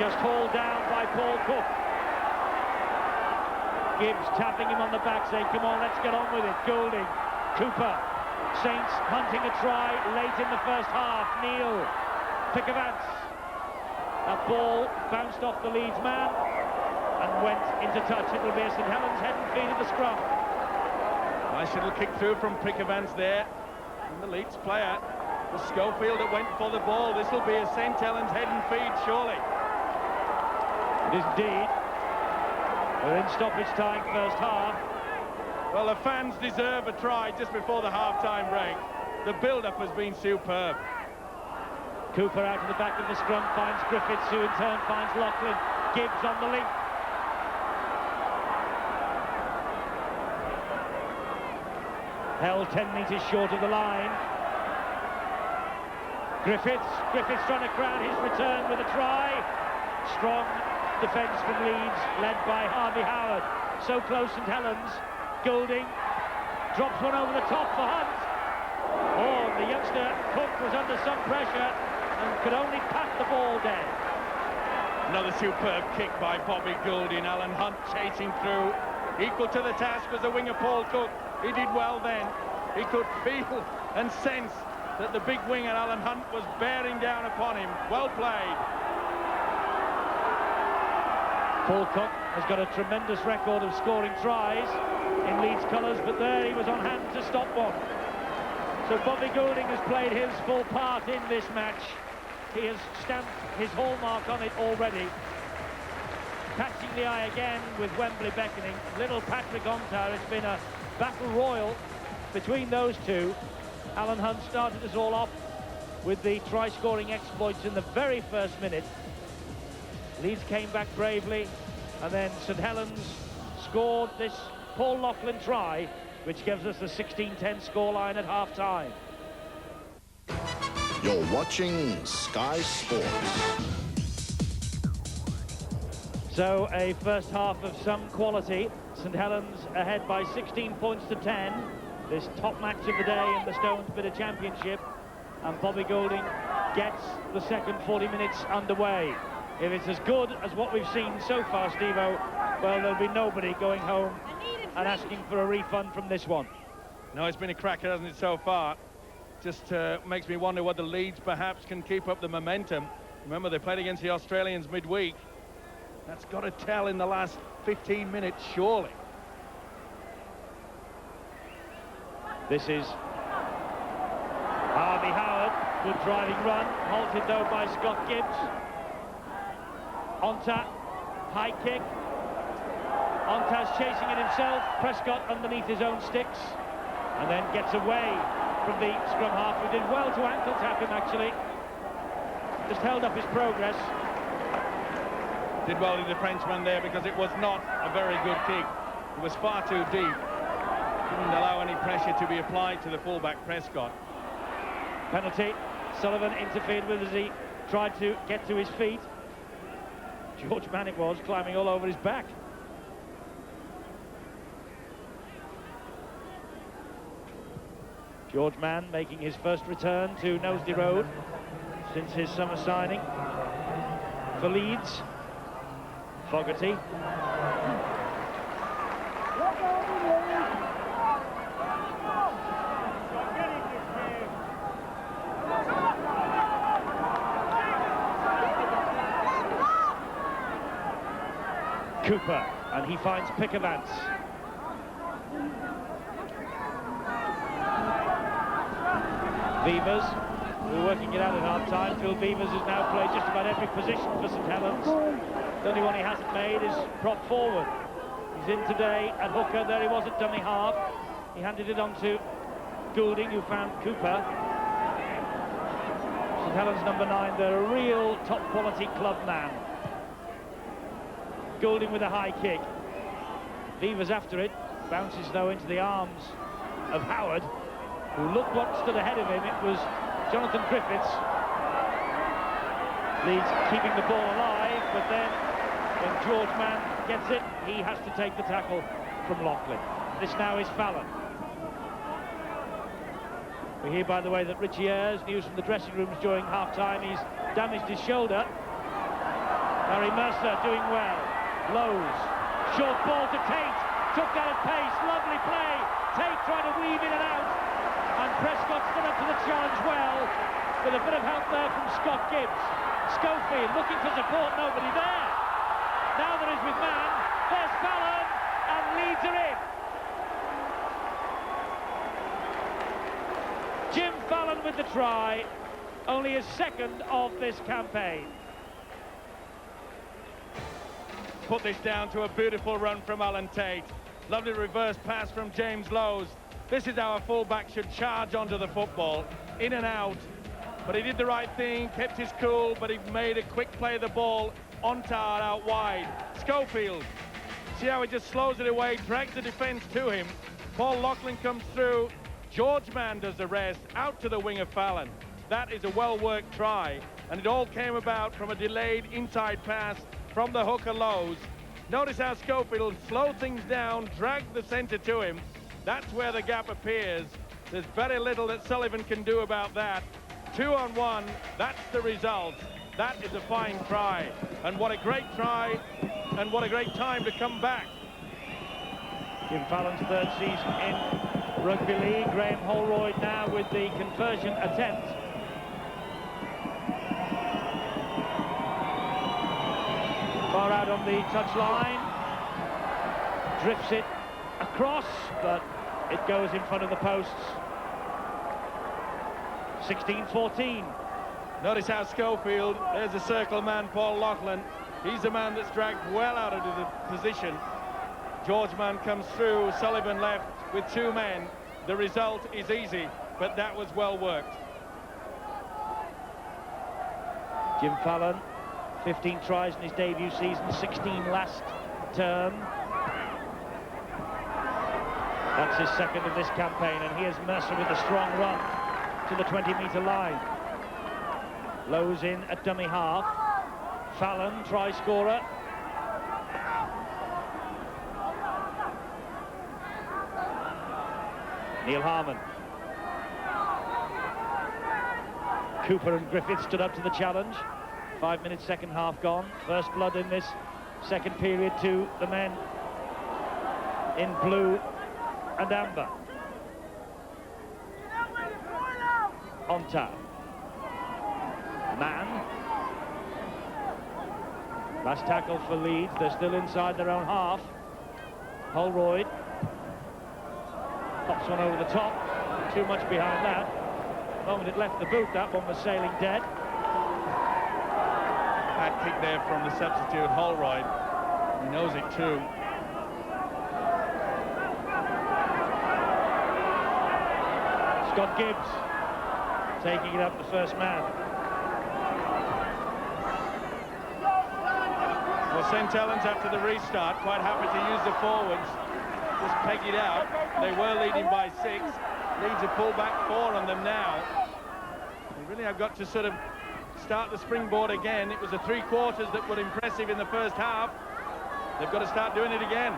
Speaker 3: Just hauled down by Paul Cook. Gibbs tapping him on the back, saying, come on, let's get on with it. Goulding, Cooper, Saints hunting a try late in the first half. Neal, Pickavants. That ball bounced off the Leeds man and went into touch. It will be a St Helens head and feet at the scrum.
Speaker 4: Nice little kick through from Pickavants there. And the Leeds player was Schofield that went for the ball. This will be a St Helens head and feed, surely.
Speaker 3: It is indeed. We're in stoppage time, first half.
Speaker 4: Well, the fans deserve a try just before the half-time break. The build-up has been superb.
Speaker 3: Cooper out of the back of the scrum finds Griffiths, who in turn finds Loughlin. Gibbs on the link. Held 10 metres short of the line. Griffiths trying to crown his return with a try. Strong defence from Leeds, led by Harvey Howard. So close St Helens. Goulding drops one over the top for Hunt. Oh, the youngster Cook was under some pressure and could only pat the ball dead.
Speaker 4: Another superb kick by Bobby Goulding. Alan Hunt chasing through. Equal to the task was the winger Paul Cook. He did well then. He could feel and sense that the big winger Alan Hunt was bearing down upon him. Well played.
Speaker 3: Paul Cook has got a tremendous record of scoring tries in Leeds colours, but there he was on hand to stop one. So Bobby Goulding has played his full part in this match. He has stamped his hallmark on it already. Catching the eye again with Wembley beckoning. Little Patrick Ontar, it's been a battle royal between those two. Alan Hunt started us all off with the try-scoring exploits in the very first minute. Leeds came back bravely, and then St Helens scored this Paul Loughlin try, which gives us the 16-10 scoreline at half-time.
Speaker 1: You're watching Sky Sports.
Speaker 3: So a first half of some quality. St Helens ahead by 16 points to 10. This top match of the day in the Stones Bidder Championship. And Bobby Goulding gets the second 40 minutes underway. If it's as good as what we've seen so far, Steve-O, well, there'll be nobody going home and asking for a refund from this one.
Speaker 4: No, it's been a cracker, hasn't it, so far? Just makes me wonder whether Leeds perhaps can keep up the momentum. Remember, they played against the Australians midweek. That's got to tell in the last 15 minutes, surely.
Speaker 3: This is Harvey Howard. Good driving run. Halted, though, by Scott Gibbs. Onta, high kick. Onta's chasing it himself. Prescott underneath his own sticks. And then gets away from the scrum half, who did well to ankle tap him, actually. Just held up his progress.
Speaker 4: Did well to the Frenchman there, because it was not a very good kick. It was far too deep. Didn't allow any pressure to be applied to the fullback Prescott.
Speaker 3: Penalty. Sullivan interfered with as he tried to get to his feet. George Mann it was, climbing all over his back. George Mann making his first return to Knowsley Road since his summer signing for Leeds. Fogarty. Cooper, and he finds Pickavance. Vivers, we're working it out at half-time. Phil Vivers has now played just about every position for St Helens. The only one he hasn't made is prop forward. He's in today at hooker. There he was at dummy half. He handed it on to Goulding, who found Cooper. St Helens number 9, they're a real top-quality club man. Goulding with a high kick. Vivers after it, bounces though into the arms of Howard, who looked what stood ahead of him. It was Jonathan Griffiths. Leeds keeping the ball alive, but then when George Mann gets it, he has to take the tackle from Laughlin. This now is Fallon. We hear, by the way, that Richie Ayres, news from the dressing rooms during half-time, he's damaged his shoulder. Larry Mercer doing well. Lowe's, short ball to Tate, took that at pace, lovely play. Tate trying to weave in and out, and Prescott stood up to the challenge well, with a bit of help there from Scott Gibbs. Schofield looking for support, nobody there. Now there is with Mann, there's Fallon, and Leeds are in. Jim Fallon with the try, only his second of this campaign.
Speaker 4: Put this down to a beautiful run from Alan Tate. Lovely reverse pass from James Lowes. This is how a fullback should charge onto the football, in and out. But he did the right thing, kept his cool, but he made a quick play of the ball on tar out wide. Schofield, see how he just slows it away, drags the defence to him. Paul Laughlin comes through. George Mann does the rest, out to the wing of Fallon. That is a well-worked try, and it all came about from a delayed inside pass from the hooker Lowes. Notice how Schofield slowed things down, dragged the centre to him. That's where the gap appears. There's very little that Sullivan can do about that. 2-on-1, that's the result. That is a fine try. And what a great try, and what a great time to come back.
Speaker 3: Jim Fallon's third season in rugby league. Graham Holroyd now with the conversion attempt. Far out on the touchline, drifts it across, but it goes in front of the posts. 16-14.
Speaker 4: Notice how Schofield, there's a circle man, Paul Laughlin. He's the man that's dragged well out of the position. George Mann comes through, Sullivan left with 2 men. The result is easy, but that was well worked.
Speaker 3: Jim Fallon, 15 tries in his debut season, 16 last term. That's his second of this campaign, and here's Mercer with a strong run to the 20-metre line. Lowe's in at dummy half. Fallon, try scorer. Neil Harmon. Cooper and Griffith stood up to the challenge. 5 minutes, second half gone. First blood in this second period to the men in blue and amber. Onta. Mann. Last tackle for Leeds. They're still inside their own half. Holroyd pops one over the top. Too much behind that. The moment it left the boot, that one was sailing dead.
Speaker 4: Bad kick there from the substitute Holroyd. He knows it too.
Speaker 3: Scott Gibbs taking it up the first man.
Speaker 4: Well, St Helens, after the restart, quite happy to use the forwards. Just peg it out. They were leading by 6. Leeds have pulled back 4 on them now. They really have got to sort of start the springboard again. It was the 3 quarters that were impressive in the first half. They've got to start doing it again.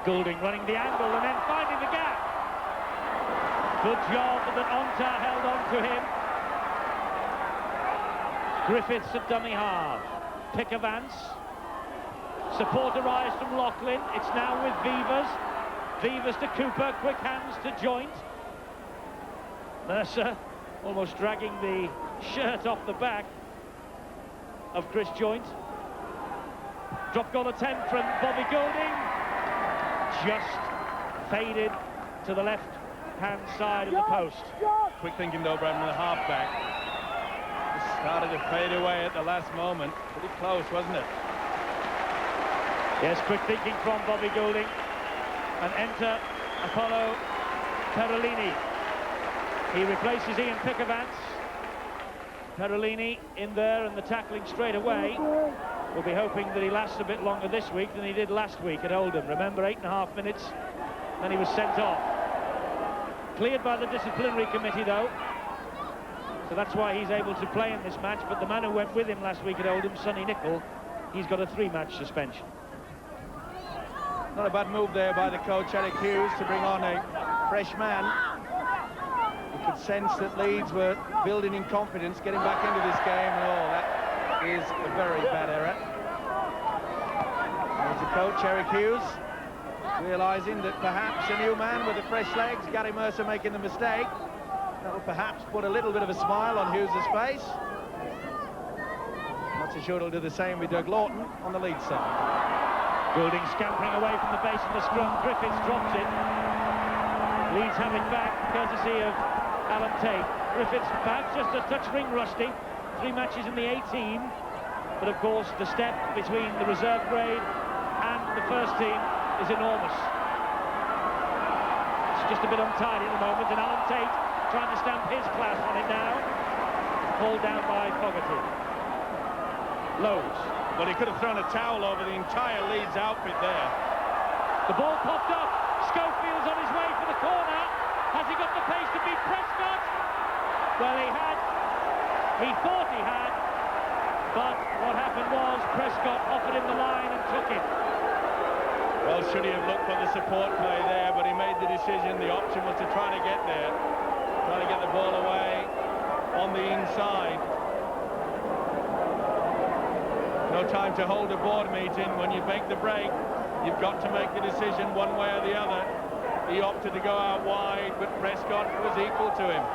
Speaker 3: Goulding running the angle and then finding the gap. Good job that Onta held on to him. Griffiths at dummy half. Pickavance. Support arrives from Loughlin. It's now with Vivers. Vivers to Cooper. Quick hands to Joint. Mercer almost dragging the shirt off the back of Chris Joint. Drop goal attempt from Bobby Goulding. Just faded to the left-hand side of the post.
Speaker 4: Quick thinking though, Bradman, the half-back. Just started to fade away at the last moment. Pretty close, wasn't it?
Speaker 3: Yes, quick thinking from Bobby Goulding. And enter Apollo Perolini. He replaces Ian Pickavance. Perolini in there and the tackling straight away. We'll be hoping that he lasts a bit longer this week than he did last week at Oldham. Remember, 8.5 minutes, then he was sent off. Cleared by the disciplinary committee, though. So that's why he's able to play in this match. But the man who went with him last week at Oldham, Sonny Nicol, he's got a 3-match suspension.
Speaker 4: Not a bad move there by the coach, Eric Hughes, to bring on a fresh man. You could sense that Leeds were building in confidence, getting back into this game. Oh, that is a very bad error. There's the coach, Eric Hughes, realising that perhaps a new man with the fresh legs, Gary Mercer making the mistake. That will perhaps put a little bit of a smile on Hughes' face. Not so sure it'll do the same with Doug Lawton on the Leeds side.
Speaker 3: Goulding scampering away from the base of the scrum. Griffiths drops it. Leeds have it back, courtesy of Alan Tate. Griffiths perhaps just a touch ring rusty. 3 matches in the 18. But of course, the step between the reserve grade and the first team is enormous. It's just a bit untidy at the moment, and Alan Tate trying to stamp his class on it now. Pulled down by Fogarty. Lowe's.
Speaker 4: Well, he could have thrown a towel over the entire Leeds outfit there.
Speaker 3: The ball popped up. Schofield's on his way for the corner. Has he got the pace to beat Prescott? Well, he had. He thought he had. But what happened was Prescott offered him the line and took it.
Speaker 4: Well, should he have looked for the support play there, but he made the decision. The option was to try to get there. Try to get the ball away on the inside. No time to hold a board meeting. When you make the break, you've got to make the decision one way or the other. He opted to go out wide, but Prescott was equal to him.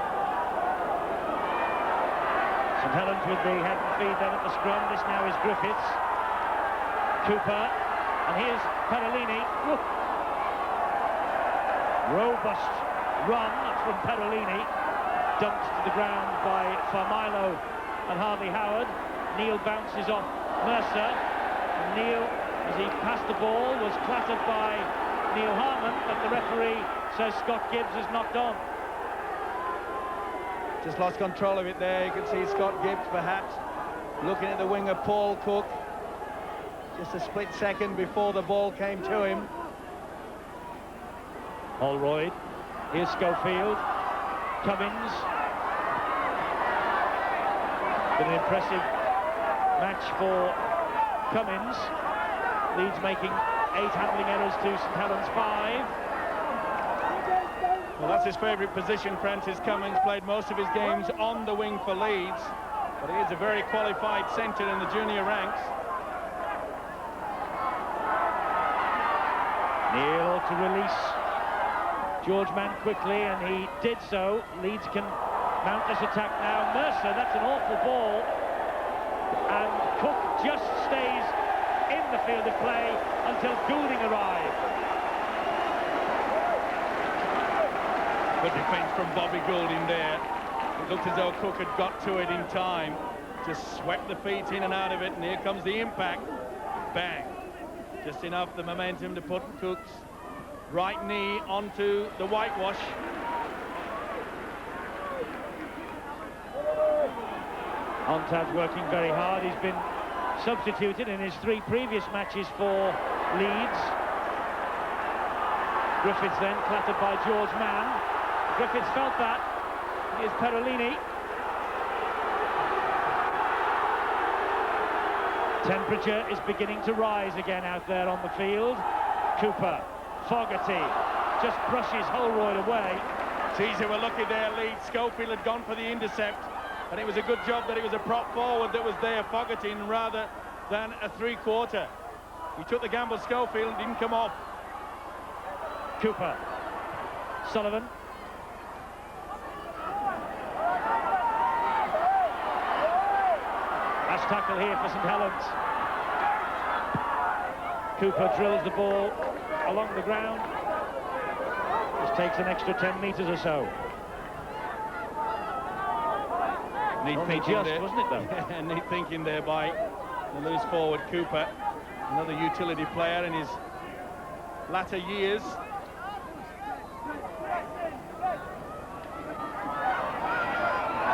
Speaker 3: St Helens with the head and feed then at the scrum. This now is Griffiths. Cooper. And here's Perolini. Whoop. Robust run from Perolini. Dumped to the ground by Farmilo and Harvey Howard. Neil bounces off Mercer. Neil, as he passed the ball, was clattered by Neil Harmon, but the referee says Scott Gibbs is knocked on.
Speaker 4: Just lost control of it there. You can see Scott Gibbs perhaps looking at the winger Paul Cook just a split second before the ball came to him.
Speaker 3: Holroyd. Here's Schofield. Cummins. Been an impressive match for Cummins. Leeds making 8 handling errors to St Helens 5.
Speaker 4: Well, that's his favourite position. Francis Cummins played most of his games on the wing for Leeds, but he is a very qualified centre in the junior ranks.
Speaker 3: Neil to release George Mann quickly, and he did so. Leeds can Mount this attack now. Mercer, that's an awful ball. And Cook just stays in the field of play until Goulding arrived.
Speaker 4: Good defence from Bobby Goulding there. It looked as though Cook had got to it in time. Just swept the feet in and out of it, and here comes the impact. Bang. Just enough the momentum to put Cook's right knee onto the whitewash.
Speaker 3: Ontad's working very hard. He's been substituted in his 3 previous matches for Leeds. Griffiths then clattered by George Mann. Griffiths felt that. Here's Perolini. Temperature is beginning to rise again out there on the field. Cooper, Fogarty, just brushes Holroyd away.
Speaker 4: Teaser were lucky there, Leeds. Schofield had gone for the intercept, and it was a good job that it was a prop forward that was there, Fogarty, rather than a 3-quarter. He took the gamble, Schofield, and didn't come off.
Speaker 3: Cooper, Sullivan. Last tackle here for St Helens. Cooper drills the ball along the ground. This takes an extra 10 metres or so.
Speaker 4: Neat thinking
Speaker 3: just,
Speaker 4: there,
Speaker 3: wasn't it, though?
Speaker 4: Neat thinking there by the loose forward Cooper, another utility player in his latter years.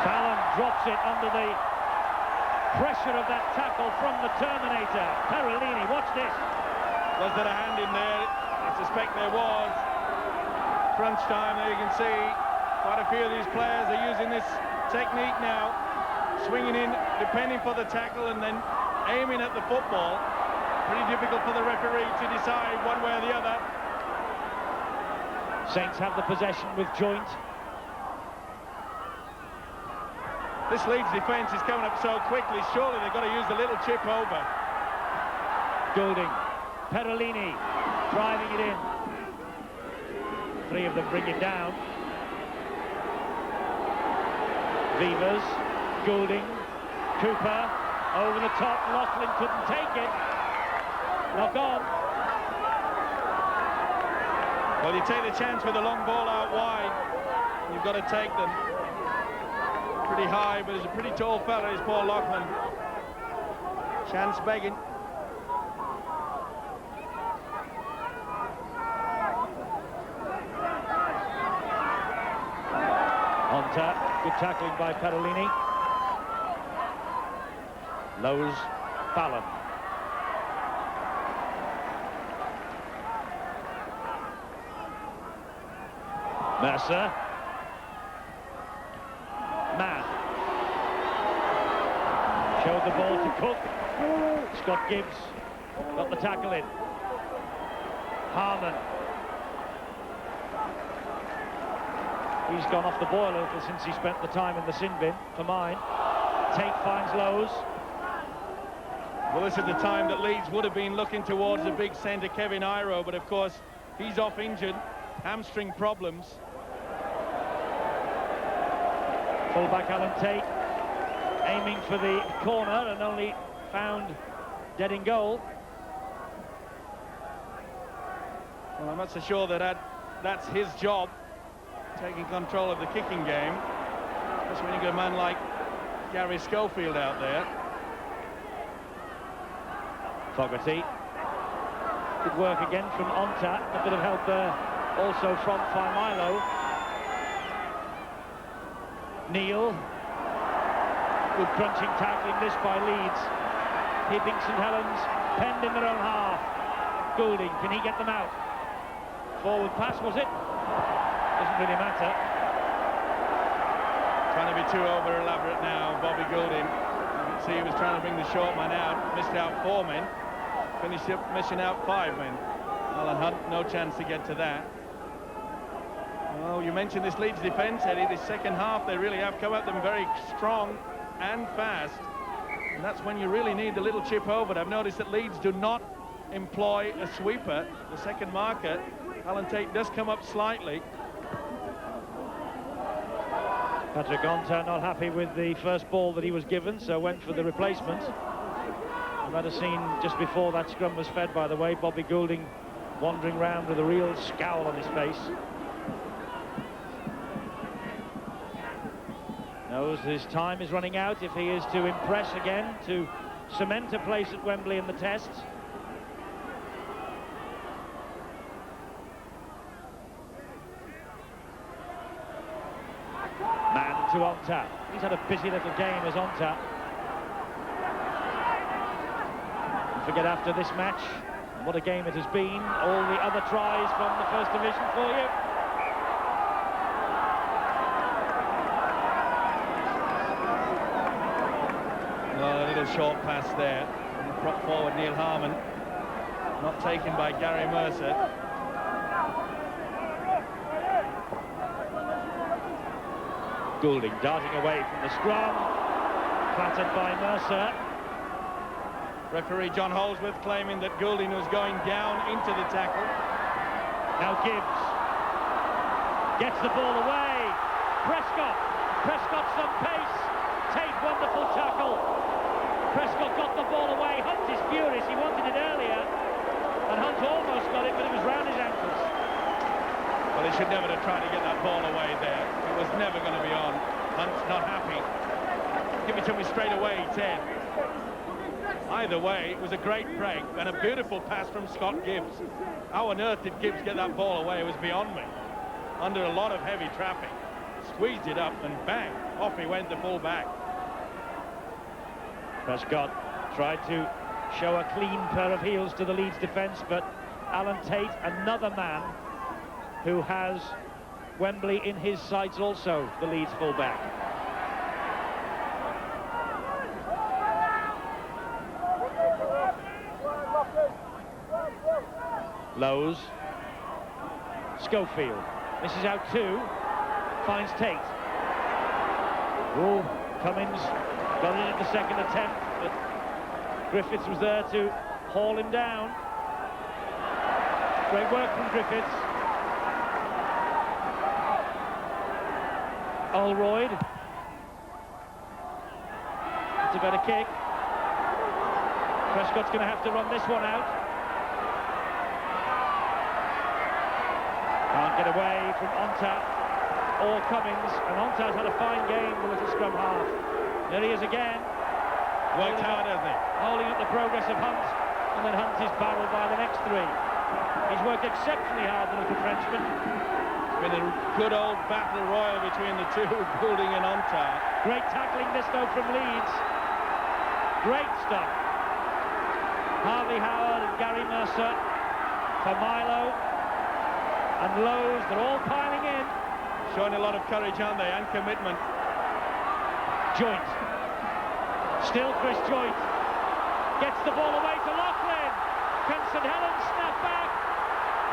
Speaker 3: Fallon drops it under the pressure of that tackle from the Terminator. Perolini, watch this.
Speaker 4: Was there a hand in there? I suspect there was. Crunch time, there you can see quite a few of these players are using this technique now, swinging in, depending for the tackle and then aiming at the football. Pretty difficult for the referee to decide one way or the other.
Speaker 3: Saints have the possession with Joint.
Speaker 4: This Leeds defence is coming up so quickly, surely they've got to use the little chip over.
Speaker 3: Goulding, Perolini, driving it in. 3 of them bring it down. Vivers, Goulding, Cooper, over the top. Laughlin couldn't take it. Knock on.
Speaker 4: Well, you take the chance with a long ball out wide. You've got to take them. Pretty high, but he's a pretty tall fella, is Paul Laughlin. Chance begging.
Speaker 3: Onta, good tackling by Perolini. Lowe's, Fallon. Mercer. Mann. Showed the ball to Cook. Scott Gibbs got the tackle in. Harman. He's gone off the boil a little since he spent the time in the sin bin for mine. Tate finds Lowe's.
Speaker 4: Well, this is the time that Leeds would have been looking towards the big centre, Kevin Iro, but of course he's off injured, hamstring problems.
Speaker 3: Fullback Alan Tate aiming for the corner and only found dead in goal.
Speaker 4: Well, I'm not so sure that that's his job, taking control of the kicking game. Especially when you got a man like Gary Schofield out there.
Speaker 3: Fogarty. Good work again from Onta. A bit of help there also from Faimilo. Neal. Good crunching tackling this by Leeds. Keeping St Helens penned in their own half. Goulding, can he get them out? Forward pass, was it? Doesn't really matter.
Speaker 4: Trying to be too over-elaborate now, Bobby Goulding. You can see he was trying to bring the short man out. Missed out 4 men. Finished up missing out 5 men. Alan Hunt, no chance to get to that. Well, you mentioned this Leeds defence, Eddie. This second half, they really have come at them very strong and fast. And that's when you really need the little chip over. I've noticed that Leeds do not employ a sweeper, the second marker. Alan Tate does come up slightly.
Speaker 3: Patrick Onta not happy with the first ball that he was given, so went for the replacement. You might have seen just before that scrum was fed, by the way, Bobby Goulding wandering round with a real scowl on his face. Knows his time is running out if he is to impress again, to cement a place at Wembley in the tests. Man to Onta. He's had a busy little game as Onta. Don't forget, after this match, what a game it has been. All the other tries from the First Division for you.
Speaker 4: Well, a little short pass there from the prop forward Neil Harmon, not taken by Gary Mercer.
Speaker 3: Goulding darting away from the scrum, clattered by Mercer.
Speaker 4: Referee John Holsworth claiming that Goulding was going down into the tackle.
Speaker 3: Now Gibbs gets the ball away. Prescott some pace. Tate, wonderful tackle. Prescott got the ball away. Hunt is furious. He wanted it earlier, and Hunt almost got it, but it was round his ankles.
Speaker 4: Well, he should never have tried to get that ball away there. It was never going to be on. Hunt's not happy. Give it to me straight away, Ted. Either way, it was a great break and a beautiful pass from Scott Gibbs. How on earth did Gibbs get that ball away? It was beyond me. Under a lot of heavy traffic. Squeezed it up and bang, off he went, the full back.
Speaker 3: Prescott tried to show a clean pair of heels to the Leeds defence, but Alan Tate, another man who has Wembley in his sights also, the Leeds full-back. Lowe's. Schofield. This is out two. Finds Tate. Oh, Cummins got it at the second attempt, but Griffiths was there to haul him down. Great work from Griffiths. Olroyd. It's a better kick. Prescott's going to have to run this one out. Can't get away from Onta or Cummins, and Onta's had a fine game, the little scrum half. There he is again.
Speaker 4: Worked hard, hasn't he?
Speaker 3: Holding up the progress of Hunt, and then Hunt is barreled by the next three. He's worked exceptionally hard, the little Frenchman.
Speaker 4: It's been a good old battle royal between the two, Goulding and Onta.
Speaker 3: Great tackling this though from Leeds. Great stuff. Harvey Howard and Gary Mercer, for Milo and Lowe's, they're all piling in.
Speaker 4: Showing a lot of courage, aren't they, and commitment.
Speaker 3: Joint. Still Chris Joint. Gets the ball away to Loughlin. Can St Helens snap back?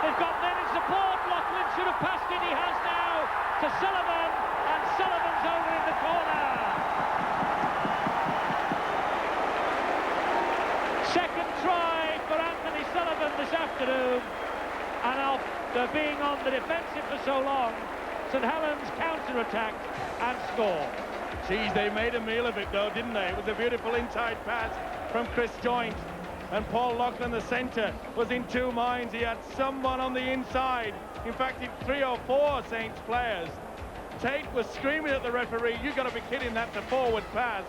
Speaker 3: They've got men in support. Loughlin should have passed it. He has now to Sullivan, and Sullivan's over in the corner. Second try for Anthony Sullivan this afternoon, and after being on the defensive for so long, St Helens counter-attacked and score.
Speaker 4: Geez, they made a meal of it though, didn't they? It was a beautiful inside pass from Chris Joint, and Paul Loughlin, the centre, was in two minds. He had someone on the inside. In fact, 3 or 4 Saints players. Tate was screaming at the referee, "You got to be kidding, that's a forward pass."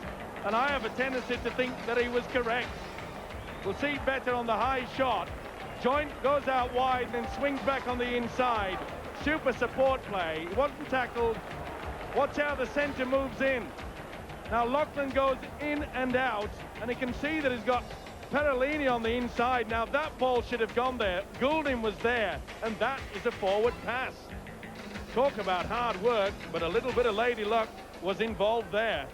Speaker 4: And I have a tendency to think that he was correct. We'll see better on the high shot. Joint goes out wide, then swings back on the inside. Super support play. He wasn't tackled. Watch how the centre moves in. Now Loughlin goes in and out, and he can see that he's got Perellini on the inside. Now that ball should have gone there. Goulding was there, and that is a forward pass. Talk about hard work, but a little bit of lady luck was involved there.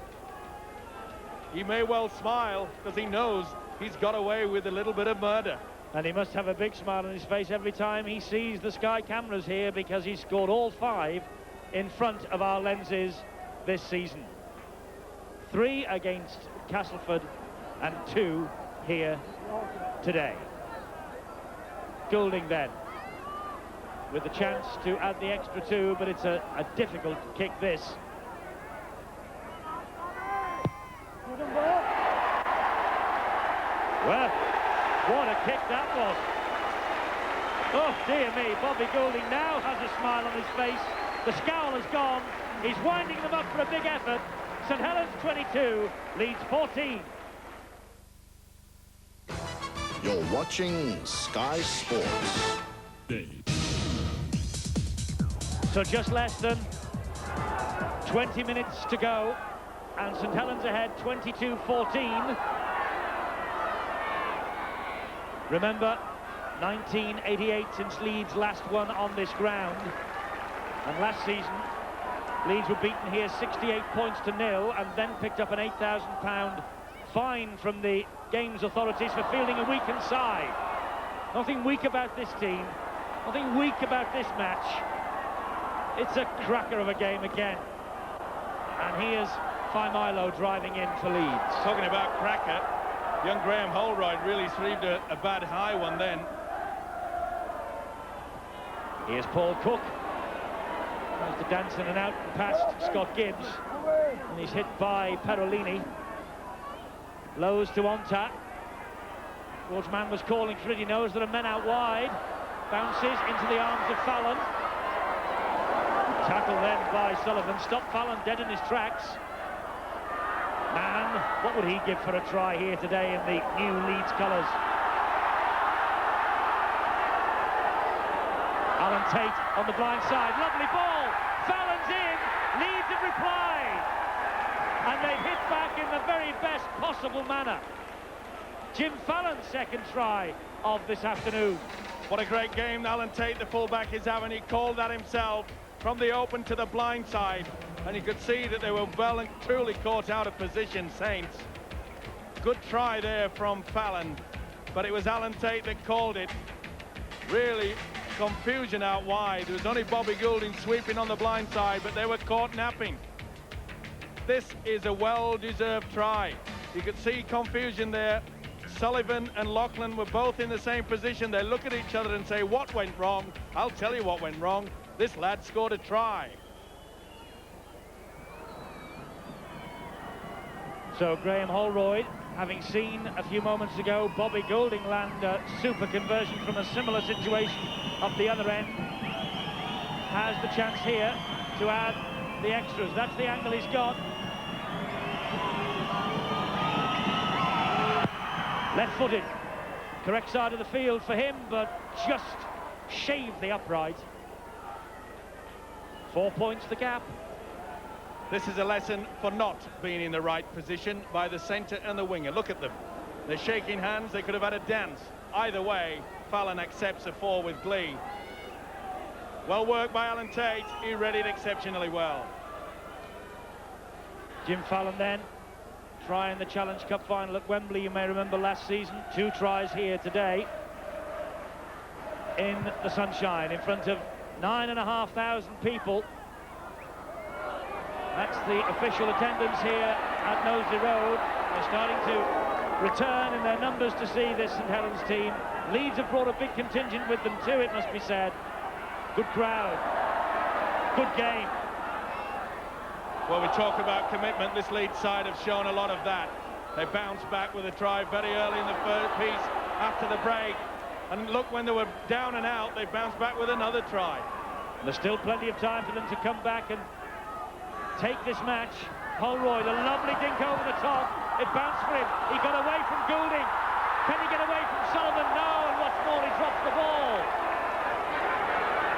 Speaker 4: He may well smile, because he knows he's got away with a little bit of murder.
Speaker 3: And he must have a big smile on his face every time he sees the Sky cameras here, because he scored all 5 in front of our lenses this season. 3 against Castleford and 2 here today. Goulding then with the chance to add the extra 2, but it's a difficult kick this. Well, what a kick that was. Oh, dear me, Bobby Goulding now has a smile on his face. The scowl has gone. He's winding them up for a big effort. St Helens 22, Leeds 14.
Speaker 1: You're watching Sky Sports.
Speaker 3: So just less than 20 minutes to go, and St Helens ahead 22-14. Remember, 1988 since Leeds last won on this ground, and last season Leeds were beaten here 68 points to 0 and then picked up an £8,000 fine from the games authorities for fielding a weakened side. Nothing weak about this team, nothing weak about this match. It's a cracker of a game again, and here's Faimilo driving in for Leeds.
Speaker 4: Talking about cracker, young Graham Holroyd really received a bad high one then.
Speaker 3: Here's Paul Cook. Tries to dance in and out and past Scott Gibbs. And he's hit by Perolini. Lows to Onta. George Mann was calling for it. He knows there are men out wide. Bounces into the arms of Fallon. Tackle then by Sullivan. Stopped Fallon dead in his tracks. Mann, what would he give for a try here today in the new Leeds colours? Alan Tate on the blind side. Lovely ball. Fallon's in. Leeds have replied. And they've hit back in the very best possible manner. Jim Fallon's second try of this afternoon.
Speaker 4: What a great game Alan Tate, the fullback, is having. He called that himself from the open to the blind side. And you could see that they were well and truly caught out of position, Saints. Good try there from Fallon. But it was Alan Tate that called it. Really confusion out wide. There was only Bobby Goulding sweeping on the blind side, but they were caught napping. This is a well-deserved try. You could see confusion there. Sullivan and Loughlin were both in the same position. They look at each other and say, what went wrong? I'll tell you what went wrong. This lad scored a try.
Speaker 3: So Graham Holroyd, having seen a few moments ago Bobby Goulding land a super conversion from a similar situation up the other end, has the chance here to add the extras. That's the angle he's got. Left-footed, correct side of the field for him, but just shaved the upright. 4 points the gap.
Speaker 4: This is a lesson for not being in the right position by the centre and the winger. Look at them. They're shaking hands. They could have had a dance. Either way, Fallon accepts a 4 with glee. Well worked by Alan Tate. He read it exceptionally well.
Speaker 3: Jim Fallon then, trying the Challenge Cup final at Wembley, you may remember last season. 2 tries here today in the sunshine in front of 9,500 people. That's the official attendance here at Knowsley Road. They're starting to return in their numbers to see this St Helens team. Leeds have brought a big contingent with them too, it must be said. Good crowd, good game.
Speaker 4: Well, we talk about commitment. This Leeds side have shown a lot of that. They bounced back with a try very early in the first piece after the break. And look, when they were down and out, they bounced back with another try.
Speaker 3: And there's still plenty of time for them to come back and take this match. Holroyd, a lovely dink over the top. It bounced for him. He got away from Goulding. Can he get away from Sullivan? No, and what's more, he drops the ball.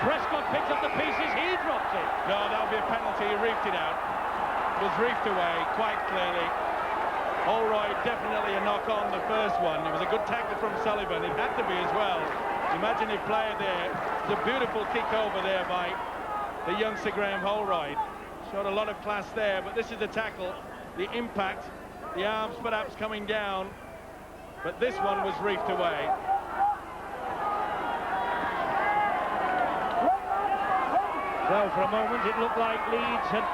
Speaker 3: Prescott picks up the pieces. He drops it.
Speaker 4: No, that'll be a penalty. He reefed it out. It was reefed away quite clearly. Holroyd definitely a knock on the first one. It was a good tackle from Sullivan. It had to be as well. Imagine he played there. It's a beautiful kick over there by the youngster Graham Holroyd. Showed a lot of class there, but this is the tackle, the impact, the arms perhaps coming down, but this one was reefed away.
Speaker 3: Well, for a moment it looked like Leeds had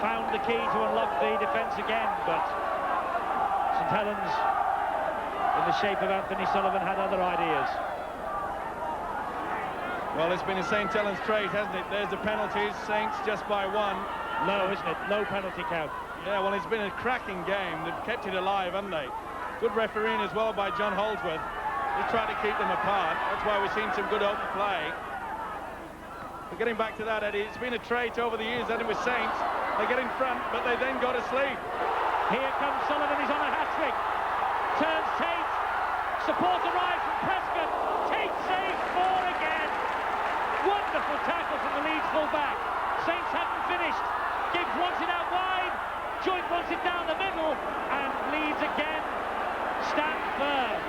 Speaker 3: found the key to unlock the defence again, but St Helens, in the shape of Anthony Sullivan, had other ideas.
Speaker 4: Well, it's been a St Helens trait, hasn't it? There's the penalties, Saints just by 1.
Speaker 3: Low, isn't it? Low penalty count.
Speaker 4: Yeah, well, it's been a cracking game. They've kept it alive, haven't they? Good refereeing as well by John Holdsworth. He's trying to keep them apart. That's why we've seen some good open play. But getting back to that, Eddie, it's been a trait over the years, Eddie, with Saints. They get in front, but they then go to sleep.
Speaker 3: Here comes Sullivan, he's on a hat-trick. Turns Tate. Support arrives from Prescott. Tate saves 4 again. Wonderful tackle from the Leeds full-back. Saints haven't finished. Gibbs wants it out wide. Joint wants it down the middle. And Leeds again stand firm.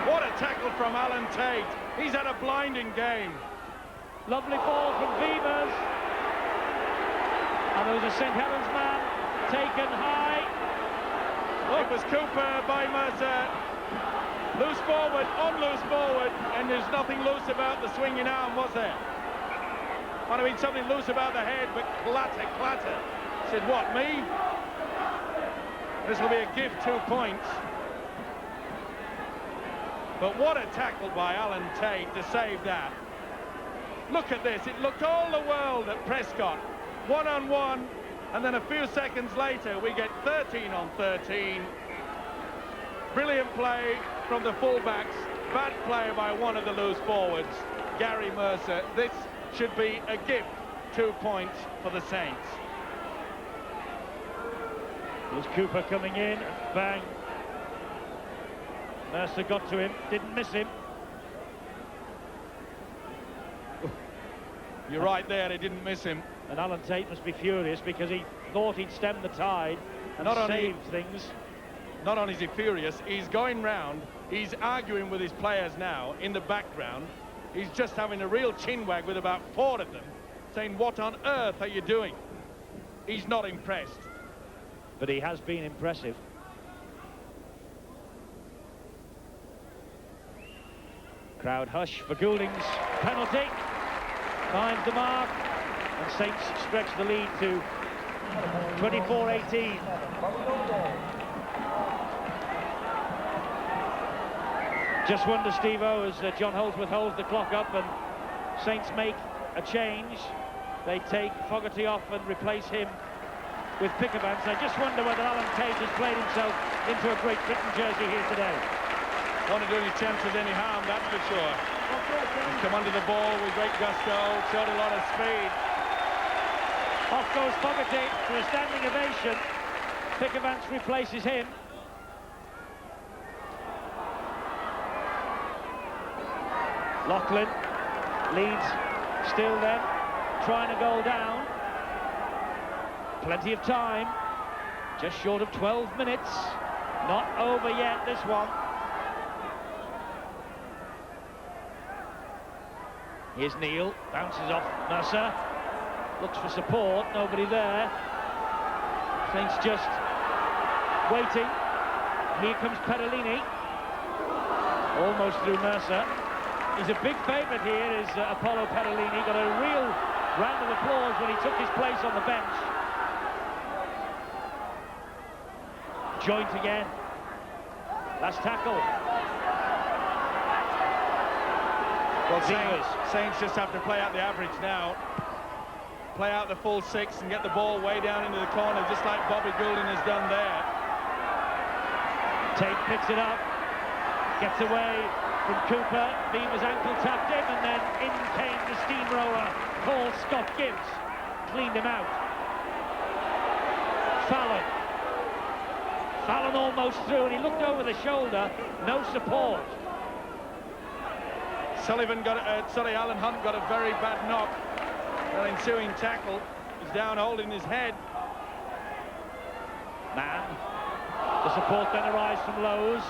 Speaker 4: What a tackle from Alan Tate. He's had a blinding game.
Speaker 3: Lovely ball from Vivers. And there was a St Helens man taken high.
Speaker 4: It was Cooper by Mercer. Loose forward, on loose forward, and there's nothing loose about the swinging arm, was there? Might have been something loose about the head, but clatter, clatter. Said, what, me? This will be a gift, 2 points. But what a tackle by Alan Tate to save that. Look at this, it looked all the world at Prescott. 1-on-1, and then a few seconds later we get 13 on 13. Brilliant play from the fullbacks, bad play by one of the loose forwards, Gary Mercer. This should be a gift, 2 points for the Saints.
Speaker 3: There's Cooper coming in, bang. Mercer got to him, didn't miss him.
Speaker 4: You're right there, he didn't miss him.
Speaker 3: And Alan Tate must be furious because he thought he'd stem the tide and saved things.
Speaker 4: Not only is he furious, he's going round, he's arguing with his players now in the background. He's just having a real chinwag with about 4 of them, saying, what on earth are you doing? He's not impressed.
Speaker 3: But he has been impressive. Crowd hush for Goulding's penalty. Finds the mark, and Saints stretch the lead to 24-18. Just wonder, Steve-O, as John Holdsworth holds the clock up and Saints make a change. They take Fogarty off and replace him with Pickavants. I just wonder whether Alan Tate has played himself into a Great Britain jersey here today.
Speaker 4: Want to do his chances any harm, that's for sure. He's come under the ball with great gusto, showed a lot of speed.
Speaker 3: Off goes Fogarty to a standing ovation. Pickavants replaces him. Loughlin leads still then, trying to go down. Plenty of time, just short of 12 minutes. Not over yet, this one. Here's Neil, bounces off Mercer, looks for support, nobody there. Saints just waiting. Here comes Perellini, almost through Mercer. He's a big favourite here, is Apollo Perellini. Got a real round of applause when he took his place on the bench. Joint again. Last tackle.
Speaker 4: Well, Saints just have to play out the average now. Play out the full 6 and get the ball way down into the corner, just like Bobby Goulding has done there.
Speaker 3: Tate picks it up, gets away from Cooper. Beaver's ankle tapped him, and then in came the steamroller called Scott Gibbs. Cleaned him out. Fallon almost through, and he looked over the shoulder. No support.
Speaker 4: Alan Hunt got a very bad knock. That ensuing tackle. He's down holding his head.
Speaker 3: Man. The support then arrives from Lowe's.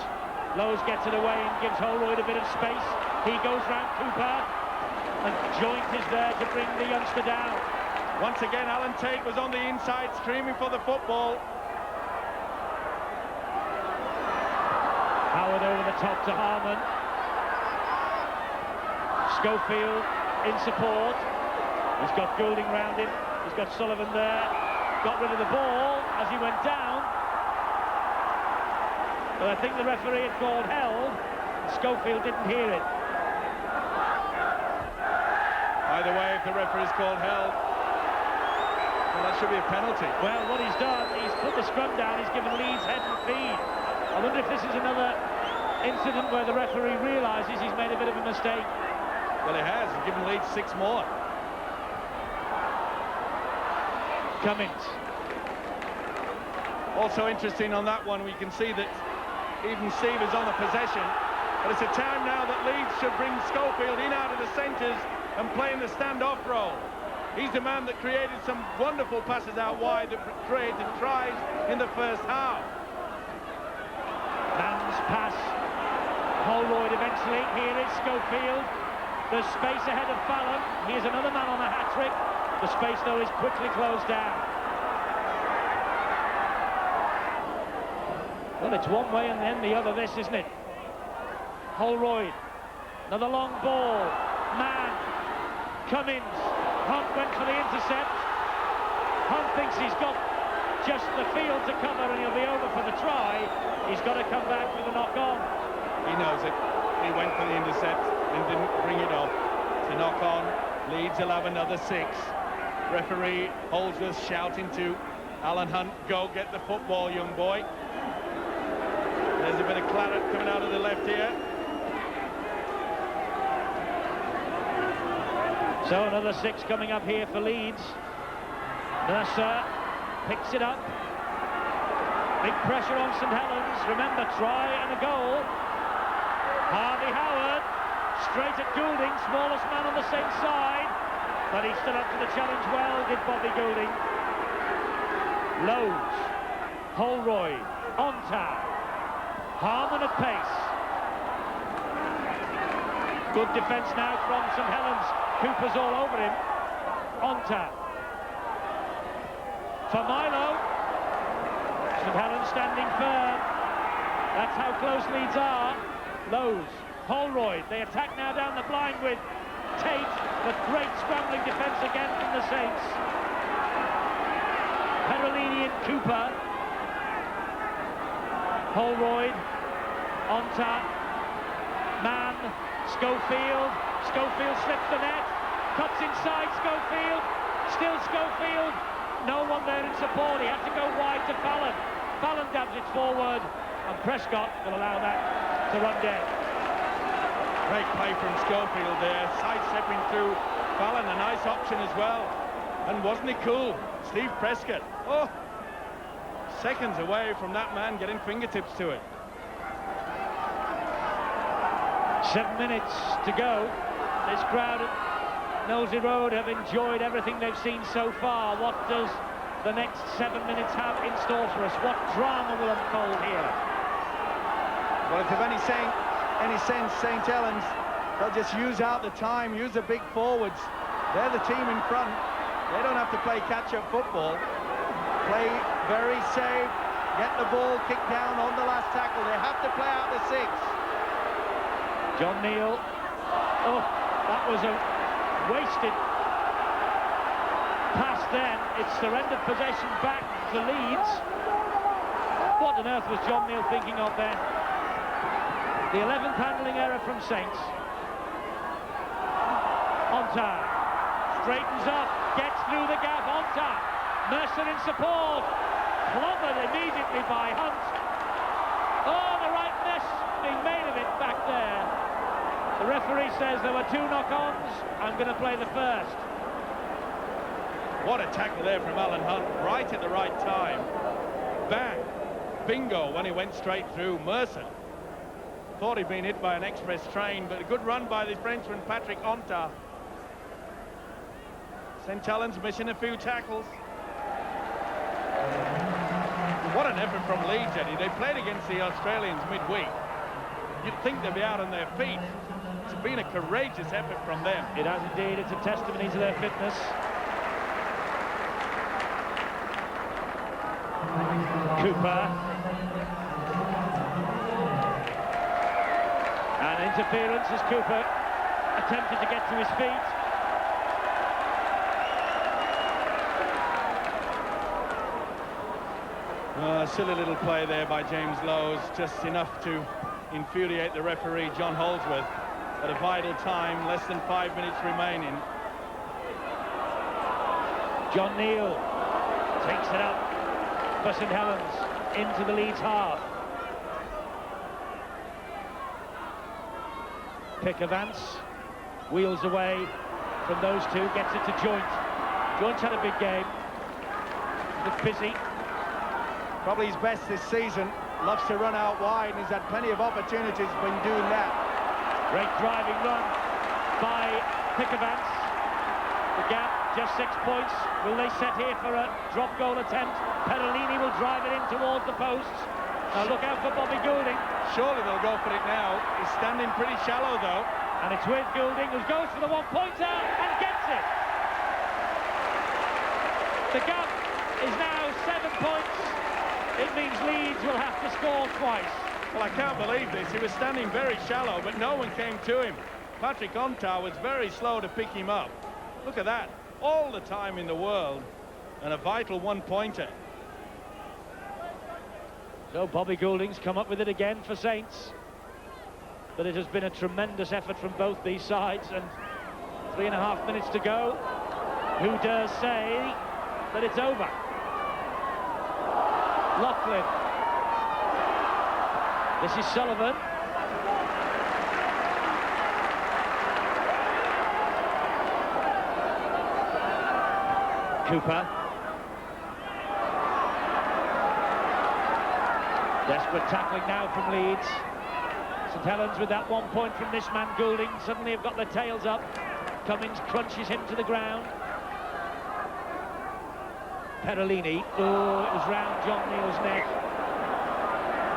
Speaker 3: Lowe's gets it away and gives Holroyd a bit of space. He goes round Cooper, and Joint is there to bring the youngster down.
Speaker 4: Once again, Alan Tate was on the inside, screaming for the football.
Speaker 3: Howard over the top to Harmon. Schofield in support. He's got Goulding round him. He's got Sullivan there. Got rid of the ball as he went down. But I think the referee had called held. Schofield didn't hear it.
Speaker 4: Either way, if the referee's called held, well, that should be a penalty.
Speaker 3: Well, what he's done, he's put the scrum down. He's given Leeds head and feed. I wonder if this is another incident where the referee realises he's made a bit of a mistake.
Speaker 4: Well, he has. He's given Leeds 6 more.
Speaker 3: Cummins.
Speaker 4: Also interesting on that one, we can see that even Steve is on the possession. But it's a time now that Leeds should bring Schofield in out of the centres and play in the stand-off role. He's the man that created some wonderful passes out wide that created tries in the first half.
Speaker 3: Man's pass. Holroyd eventually. Here is Schofield. There's space ahead of Fallon. Here's another man on a hat-trick. The space, though, is quickly closed down. Well, it's one way and then the other, this, isn't it? Holroyd. Another long ball. Man. Cummins. Hunt went for the intercept. Hunt thinks he's got just the field to cover and he'll be over for the try. He's got to come back with a knock-on.
Speaker 4: He knows it. He went for the intercept and didn't bring it off. To knock on, Leeds will have another 6. Referee Holdsworth shouting to Alan Hunt, go get the football, young boy. There's a bit of claret coming out of the left here.
Speaker 3: So another 6 coming up here for Leeds. Mercer picks it up. Big pressure on St Helens. Remember, try and a goal. Harvey Howard straight at Goulding, smallest man on the same side, but he stood up to the challenge well, did Bobby Goulding. Lowe's, Holroyd, Onta, Harmon at pace. Good defence now from St Helens. Cooper's all over him. Onta. For Milo. St Helens standing firm. That's how close Leeds are. Lowe's, Holroyd. They attack now down the blind with Tate, but great scrambling defence again from the Saints. Perolini and Cooper. Holroyd. Onta. Man. Schofield. Schofield slips the net. Cuts inside Schofield. Still Schofield. No one there in support. He had to go wide to Fallon. Fallon dabs it forward. And Prescott will allow that to run dead.
Speaker 4: Great play from Schofield there. Side-stepping through Fallon. A nice option as well. And wasn't it cool? Steve Prescott. Oh! Seconds away from that man getting fingertips to it.
Speaker 3: 7 minutes to go. This crowd at Knowsley Road have enjoyed everything they've seen so far. What does the next 7 minutes have in store for us? What drama will unfold here?
Speaker 2: Well, if they've any sense, St Helens, they'll just use out the time, use the big forwards. They're the team in front. They don't have to play catch-up football. Play very safe, get the ball kicked down on the last tackle. They have to play out the 6.
Speaker 3: John Neal. Oh, that was a wasted pass then. It's surrendered possession back to Leeds. What on earth was John Neal thinking of then? The 11th handling error from Saints. Onta straightens up, gets through the gap. Onta, Mercer in support, clobbered immediately by Hunt. Oh, the right mess being made of it back there. The referee says there were 2 knock-ons. I'm going to play the first.
Speaker 4: What a tackle there from Alan Hunt, right at the right time. Bang! Bingo when he went straight through. Mercer thought he'd been hit by an express train, but a good run by the Frenchman Patrick Onta. St Helens missing a few tackles. What an effort from Leeds, Eddie. They played against the Australians midweek. You'd think they'd be out on their feet. It's been a courageous effort from them.
Speaker 3: It has indeed. It's a testimony to their fitness. Cooper. And interference as Cooper attempted to get to his feet.
Speaker 4: Silly little play there by James Lowe's, just enough to infuriate the referee, John Holdsworth, at a vital time, less than 5 minutes remaining.
Speaker 3: John Neal takes it up for St Helens into the Leeds half. pick of Vance. Wheels away from those two, gets it to Joint. Joint's had a big game. Looks busy.
Speaker 2: Probably his best this season. Loves to run out wide, and he's had plenty of opportunities when doing that.
Speaker 3: Great driving run by Pickavance. The gap, just 6 points. Will they set here for a drop goal attempt? Perolini will drive it in towards the posts. Now look out for Bobby Goulding.
Speaker 2: Surely they'll go for it now. He's standing pretty shallow, though.
Speaker 3: And it's with Goulding, who goes for the one-pointer and gets it. The gap is now 7 points. It means Leeds will have to score twice.
Speaker 2: Well, I can't believe this. He was standing very shallow, but no one came to him. Patrick Ontar was very slow to pick him up. Look at that. All the time in the world. And a vital one-pointer.
Speaker 3: So Bobby Goulding's come up with it again for Saints. But it has been a tremendous effort from both these sides, and 3.5 minutes to go. Who dares say that it's over? Loughlin. This is Sullivan. Cooper. Desperate tackling now from Leeds. St Helens with that 1 point from this man Goulding. Suddenly have got their tails up. Cummins crunches him to the ground. Perolini. Oh, it was round John Neal's neck.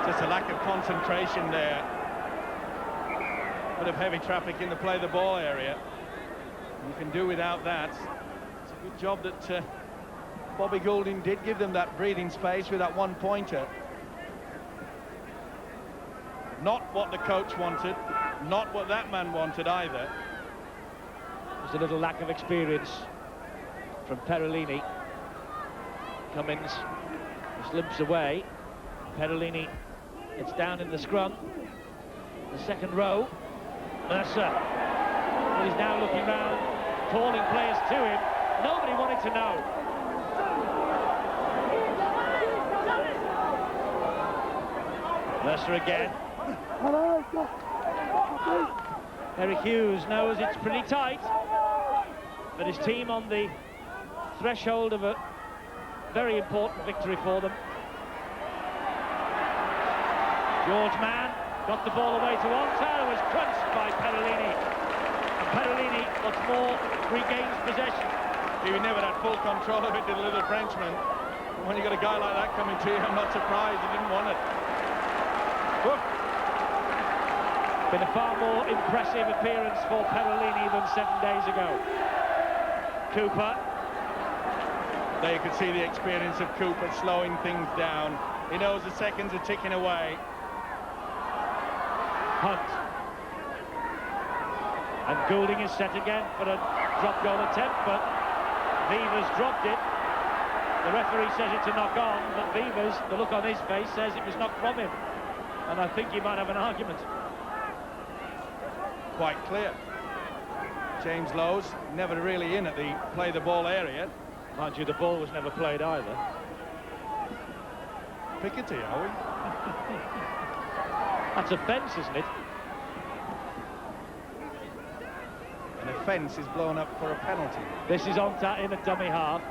Speaker 2: Just a lack of concentration there. Bit of heavy traffic in the play the ball area. You can do without that. It's a good job that Bobby Goulding did give them that breathing space with that one-pointer. Not what the coach wanted, not what that man wanted either.
Speaker 3: There's a little lack of experience from Perolini. Cummins just limps away. Perolini, it's down in the scrum. The second row. Mercer. He's now looking round, calling players to him. Nobody wanted to know. Mercer again. Eric Hughes knows it's pretty tight, but his team on the threshold of a very important victory for them. George Mann got the ball away to Ontar, who was crunched by Perolini. And Perolini, what's more, regains possession.
Speaker 2: He never had full control of it, did a little Frenchman. When you got a guy like that coming to you, I'm not surprised he didn't want it. Whoop.
Speaker 3: Been a far more impressive appearance for Perolini than 7 days ago. Cooper.
Speaker 2: There you could see the experience of Cooper slowing things down. He knows the seconds are ticking away.
Speaker 3: Hunt. And Goulding is set again for a drop goal attempt, but Vivers dropped it. The referee says it's a knock on, but Vivers, the look on his face, says it was knocked from him. And I think he might have an argument.
Speaker 2: Quite clear. James Lowe's never really in at the play the ball area.
Speaker 3: Mind you, the ball was never played either.
Speaker 2: Pickety, are we?
Speaker 3: That's a fence, isn't it?
Speaker 2: And a fence is blown up for a penalty.
Speaker 3: This is Ontar in a dummy half.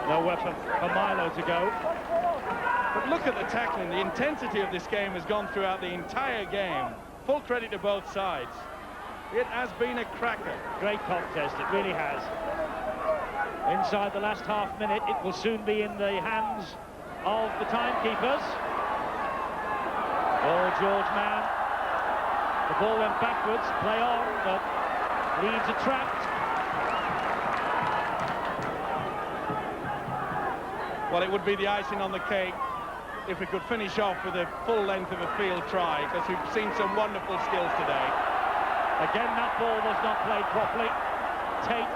Speaker 3: Nowhere for Milo to go.
Speaker 2: But look at the tackling. The intensity of this game has gone throughout the entire game. Full credit to both sides. It has been a cracker.
Speaker 3: Great contest, it really has. Inside the last half minute, it will soon be in the hands of the timekeepers. Oh, George Mann. The ball went backwards, play on, but Leeds are trapped.
Speaker 2: Well, it would be the icing on the cake if we could finish off with a full length of a field try, because we've seen some wonderful skills today.
Speaker 3: Again, that ball was not played properly. Tate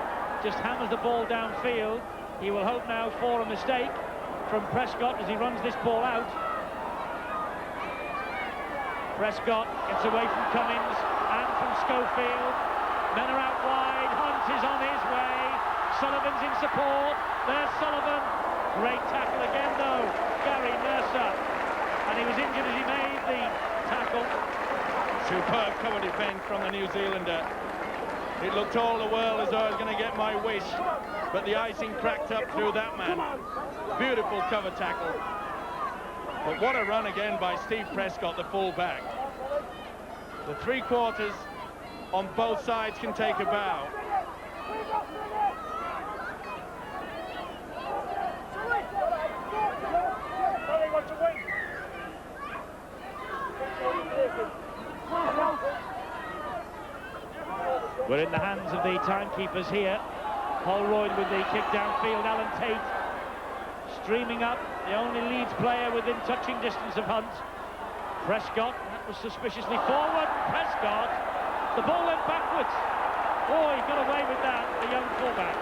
Speaker 3: just hammers the ball downfield. He will hope now for a mistake from Prescott as he runs this ball out. Prescott gets away from Cummins and from Schofield. Men are out wide. Hunt is on his way. Sullivan's in support. There's Sullivan. Great tackle again, though. Gary Mercer. And he was injured as he made the tackle. tackle.
Speaker 4: Superb cover defence from the New Zealander. It looked all the world as though I was going to get my wish, but the icing cracked up through that man. Beautiful cover tackle. But what a run again by Steve Prescott, the full-back. The three-quarters on both sides can take a bow.
Speaker 3: We're in the hands of the timekeepers here. Holroyd with the kick downfield. Alan Tate streaming up, the only Leeds player within touching distance of Hunt. Prescott, that was suspiciously forward. Prescott, the ball went backwards. Oh, he got away with that, the young fullback.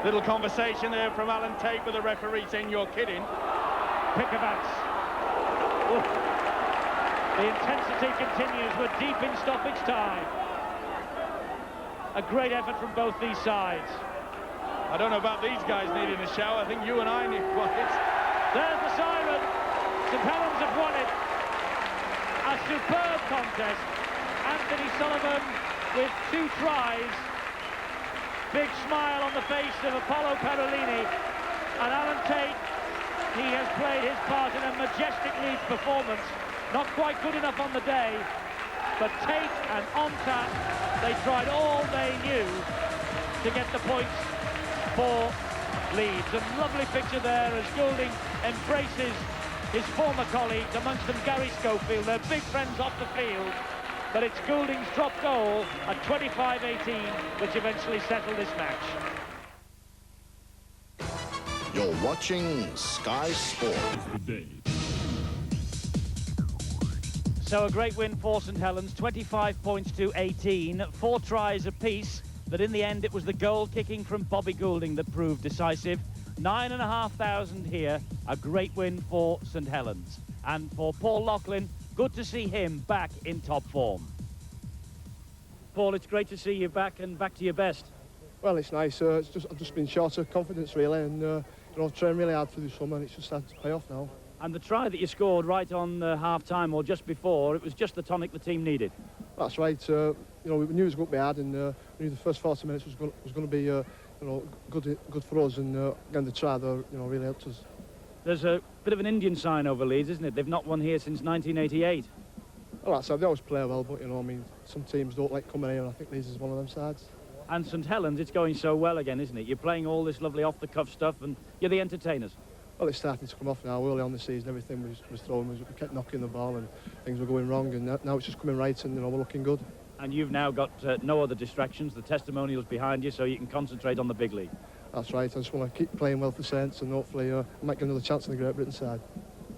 Speaker 4: Little conversation there from Alan Tate with the referee saying, "You're kidding."
Speaker 3: Pickavats. The intensity continues. We're deep in stoppage time. A great effort from both these sides.
Speaker 4: I don't know about these guys needing a shower. I think you and I need one.
Speaker 3: There's the siren. St Helens have won it. A superb contest. Anthony Sullivan with 2 tries. Big smile on the face of Apollo Perolini. And Alan Tate, he has played his part in a majestic Leeds performance. Not quite good enough on the day, but Tate and Onta, they tried all they knew to get the points for Leeds. A lovely picture there as Goulding embraces his former colleagues, amongst them Gary Schofield. They're big friends off the field, but it's Goulding's drop goal at 25-18 which eventually settled this match.
Speaker 1: You're watching Sky Sport.
Speaker 3: So a great win for St Helens, 25 points to 18, 4 tries apiece, but in the end it was the goal kicking from Bobby Goulding that proved decisive. 9,500 here, a great win for St Helens. And for Paul Loughlin, good to see him back in top form. Paul, it's great to see you back and back to your best.
Speaker 5: Well, it's nice. I've just been short of confidence really, and you know, I've trained really hard for the summer, and it's just starting to pay off now.
Speaker 3: And the try that you scored right on half-time, or just before, it was just the tonic the team needed.
Speaker 5: That's right. You know, we knew it was going to be hard, and we knew the first 40 minutes was going to be, you know, good for us. And again, the try there, you know, really helped us.
Speaker 3: There's a bit of an Indian sign over Leeds, isn't it? They've not won here since 1988.
Speaker 5: Well, that's right. They always play well, but you know, I mean, some teams don't like coming here, and I think Leeds is one of them sides.
Speaker 3: And St Helens, it's going so well again, isn't it? You're playing all this lovely off-the-cuff stuff, and you're the entertainers. Well,
Speaker 5: it's starting to come off now. Early on the season, everything was thrown. We kept knocking the ball, and things were going wrong. And now it's just coming right, and you know, we're looking good.
Speaker 3: And you've now got no other distractions. The testimonials behind you, so you can concentrate on the big league.
Speaker 5: That's right. I just want to keep playing well for Saints, and hopefully I might get another chance in the Great Britain side.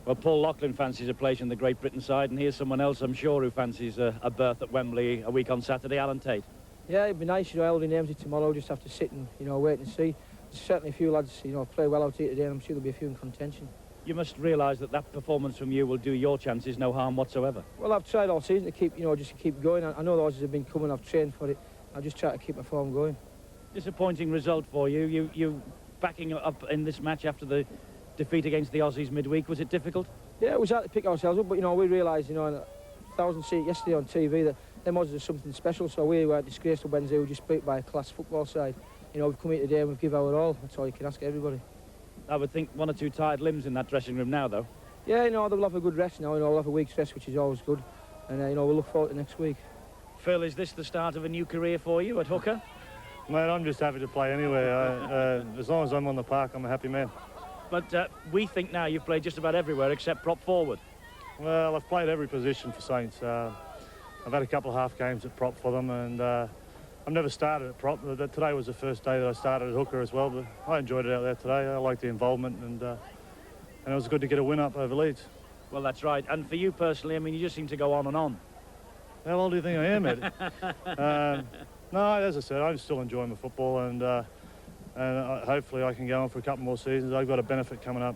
Speaker 3: Well, Paul Loughlin fancies a place in the Great Britain side, and here's someone else, I'm sure, who fancies a berth at Wembley a week on Saturday. Alan Tate.
Speaker 6: Yeah, it'd be nice, you know. Elder names it tomorrow. Just have to sit and, you know, wait and see. There's certainly a few lads, you know, play well out here today, and I'm sure there'll be a few in contention.
Speaker 3: You must realise that that performance from you will do your chances no harm whatsoever.
Speaker 6: Well, I've tried all season to keep, you know, just to keep going. I know the horses have been coming. I've trained for it. I'll just try to keep my form going.
Speaker 3: Disappointing result for you. You backing up in this match after the defeat against the Aussies midweek. Was it difficult?
Speaker 6: Yeah, it was hard to pick ourselves up, but you know, we realised, you know, and 1,000 see it yesterday on TV that them Aussies are something special. So we were disgraced on Wednesday. We were just beat by a class football side. You know, we've come here today and we've given our all. That's all you can ask everybody.
Speaker 3: I would think 1 or 2 tired limbs in that dressing room now, though.
Speaker 6: Yeah, you know, they'll have a good rest now. You know, we'll have a week's rest, which is always good. And you know, we'll look forward to next week.
Speaker 3: Phil, is this the start of a new career for you at hooker?
Speaker 7: Mate, I'm just happy to play anyway. As long as I'm on the park, I'm a happy man.
Speaker 3: But we think now you've played just about everywhere except prop forward.
Speaker 7: Well, I've played every position for Saints. I've had a couple of half games at prop for them, and I've never started at prop. Today was the first day that I started at hooker as well, but I enjoyed it out there today. I liked the involvement, and it was good to get a win up over Leeds.
Speaker 3: Well, that's right. And for you personally, I mean, you just seem to go on and on.
Speaker 7: How old do you think I am, Eddie? No, as I said, I'm still enjoying the football, and hopefully I can go on for a couple more seasons. I've got a benefit coming up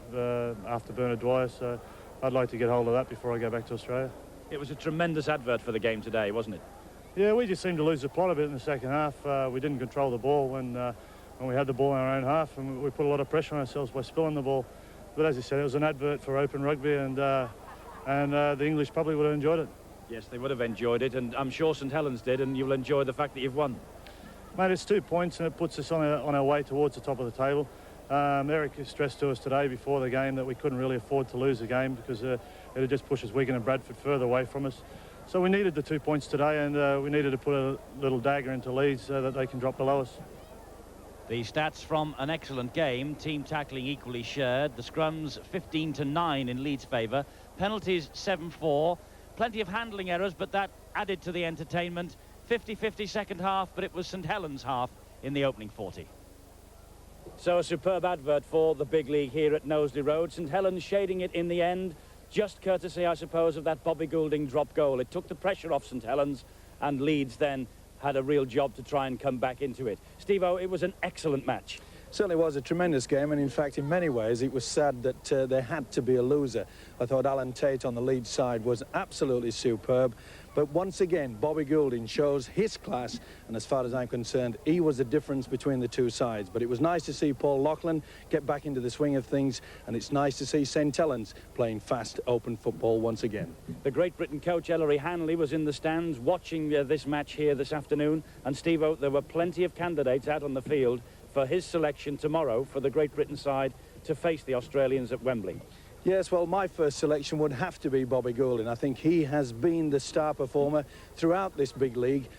Speaker 7: after Bernard Dwyer, so I'd like to get hold of that before I go back to Australia.
Speaker 3: It was a tremendous advert for the game today, wasn't it?
Speaker 7: Yeah, we just seemed to lose the plot a bit in the second half. We didn't control the ball when we had the ball in our own half, and we put a lot of pressure on ourselves by spilling the ball. But as you said, it was an advert for Open Rugby, and the English probably would have enjoyed it.
Speaker 8: Yes, they would have enjoyed it, and I'm sure St Helens did, and you'll enjoy the fact that you've won.
Speaker 7: Mate, it's 2 points, and it puts us on our way towards the top of the table. Eric stressed to us today before the game that we couldn't really afford to lose the game because it had just pushed Wigan and Bradford further away from us. So we needed the 2 points today, and we needed to put a little dagger into Leeds so that they can drop below us.
Speaker 3: The stats from an excellent game. Team tackling equally shared. The scrums 15-9 in Leeds' favour. Penalties 7-4. Plenty of handling errors, but that added to the entertainment. 50-50 second half, but it was St Helens' half in the opening 40. So a superb advert for the big league here at Knowsley Road. St Helens shading it in the end, just courtesy, I suppose, of that Bobby Goulding drop goal. It took the pressure off St Helens, and Leeds then had a real job to try and come back into it. Steve-O, it was an excellent match.
Speaker 9: Certainly was a tremendous game, and in fact in many ways it was sad that there had to be a loser. I thought Alan Tate on the Leeds side was absolutely superb, but once again Bobby Goulding shows his class, and as far as I'm concerned he was the difference between the two sides. But it was nice to see Paul Loughlin get back into the swing of things, and it's nice to see St Helens playing fast open football once again.
Speaker 3: The Great Britain coach Ellery Hanley was in the stands watching this match here this afternoon, and Steve-O, there were plenty of candidates out on the field for his selection tomorrow for the Great Britain side to face the Australians at Wembley.
Speaker 9: Yes, well, my first selection would have to be Bobby Goulding. I think he has been the star performer throughout this big league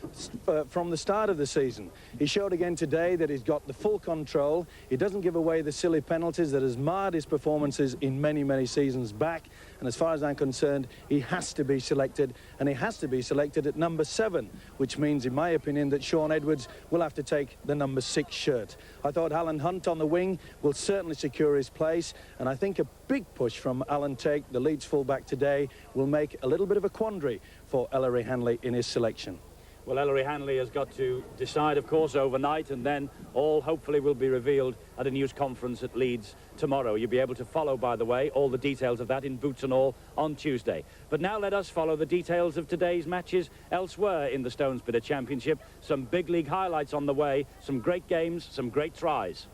Speaker 9: from the start of the season. He showed again today that he's got the full control. He doesn't give away the silly penalties that has marred his performances in many, many seasons back. And as far as I'm concerned, he has to be selected, and he has to be selected at number 7, which means, in my opinion, that Sean Edwards will have to take the number 6 shirt. I thought Alan Hunt on the wing will certainly secure his place, and I think a big push from Alan Tate, the Leeds fullback today, will make a little bit of a quandary for Ellery Hanley in his selection.
Speaker 3: Well, Ellery Hanley has got to decide, of course, overnight, and then all hopefully will be revealed at a news conference at Leeds tomorrow. You'll be able to follow, by the way, all the details of that in Boots and All on Tuesday. But now let us follow the details of today's matches elsewhere in the Stones Bidder Championship. Some big league highlights on the way, some great games, some great tries.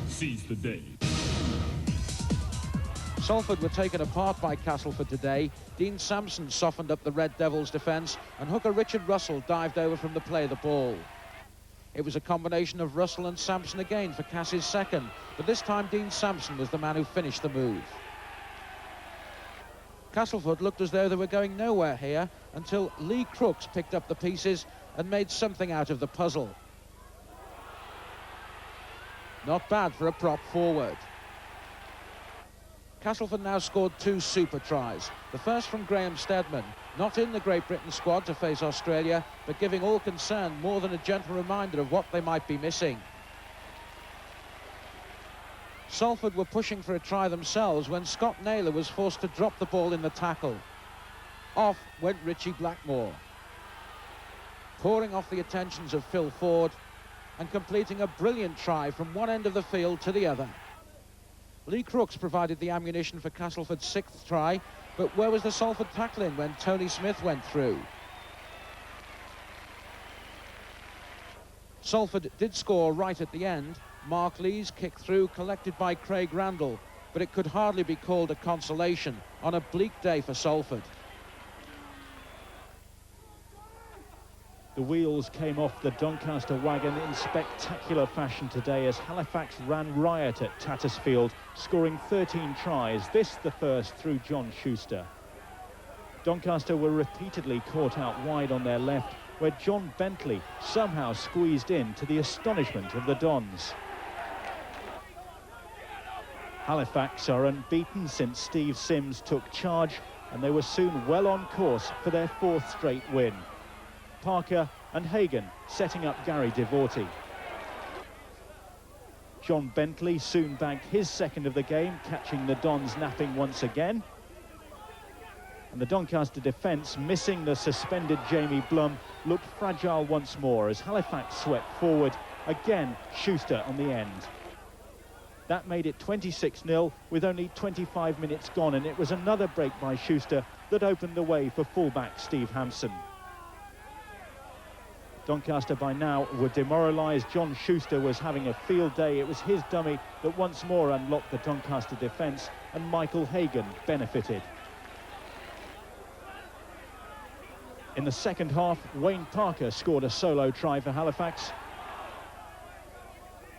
Speaker 10: Seize the day.
Speaker 11: Salford were taken apart by Castleford today. Dean Sampson softened up the Red Devils' defence, and hooker Richard Russell dived over from the play of the ball. It was a combination of Russell and Sampson again for Cass's second, but this time Dean Sampson was the man who finished the move. Castleford looked as though they were going nowhere here until Lee Crooks picked up the pieces and made something out of the puzzle. Not bad for a prop forward. Castleford now scored 2 super tries. The first from Graham Steadman, not in the Great Britain squad to face Australia, but giving all concerned more than a gentle reminder of what they might be missing. Salford were pushing for a try themselves when Scott Naylor was forced to drop the ball in the tackle. Off went Richie Blackmore, pouring off the attentions of Phil Ford and completing a brilliant try from one end of the field to the other. Lee Crooks provided the ammunition for Castleford's 6th try, but where was the Salford tackling when Tony Smith went through? Salford did score right at the end. Mark Lee's kick through collected by Craig Randall, but it could hardly be called a consolation on a bleak day for Salford.
Speaker 12: The wheels came off the Doncaster wagon in spectacular fashion today as Halifax ran riot at Tattersfield, scoring 13 tries, this the first through John Schuster. Doncaster were repeatedly caught out wide on their left, where John Bentley somehow squeezed in to the astonishment of the Dons. Halifax are unbeaten since Steve Sims took charge, and they were soon well on course for their 4th straight win. Parker and Hagan setting up Gary Devorty. John Bentley soon bagged his 2nd of the game, catching the Dons napping once again. And the Doncaster defence, missing the suspended Jamie Blum, looked fragile once more as Halifax swept forward. Again, Schuster on the end. That made it 26-0 with only 25 minutes gone, and it was another break by Schuster that opened the way for fullback Steve Hampson. Doncaster by now were demoralised. John Schuster was having a field day. It was his dummy that once more unlocked the Doncaster defence, and Michael Hagan benefited. In the second half, Wayne Parker scored a solo try for Halifax.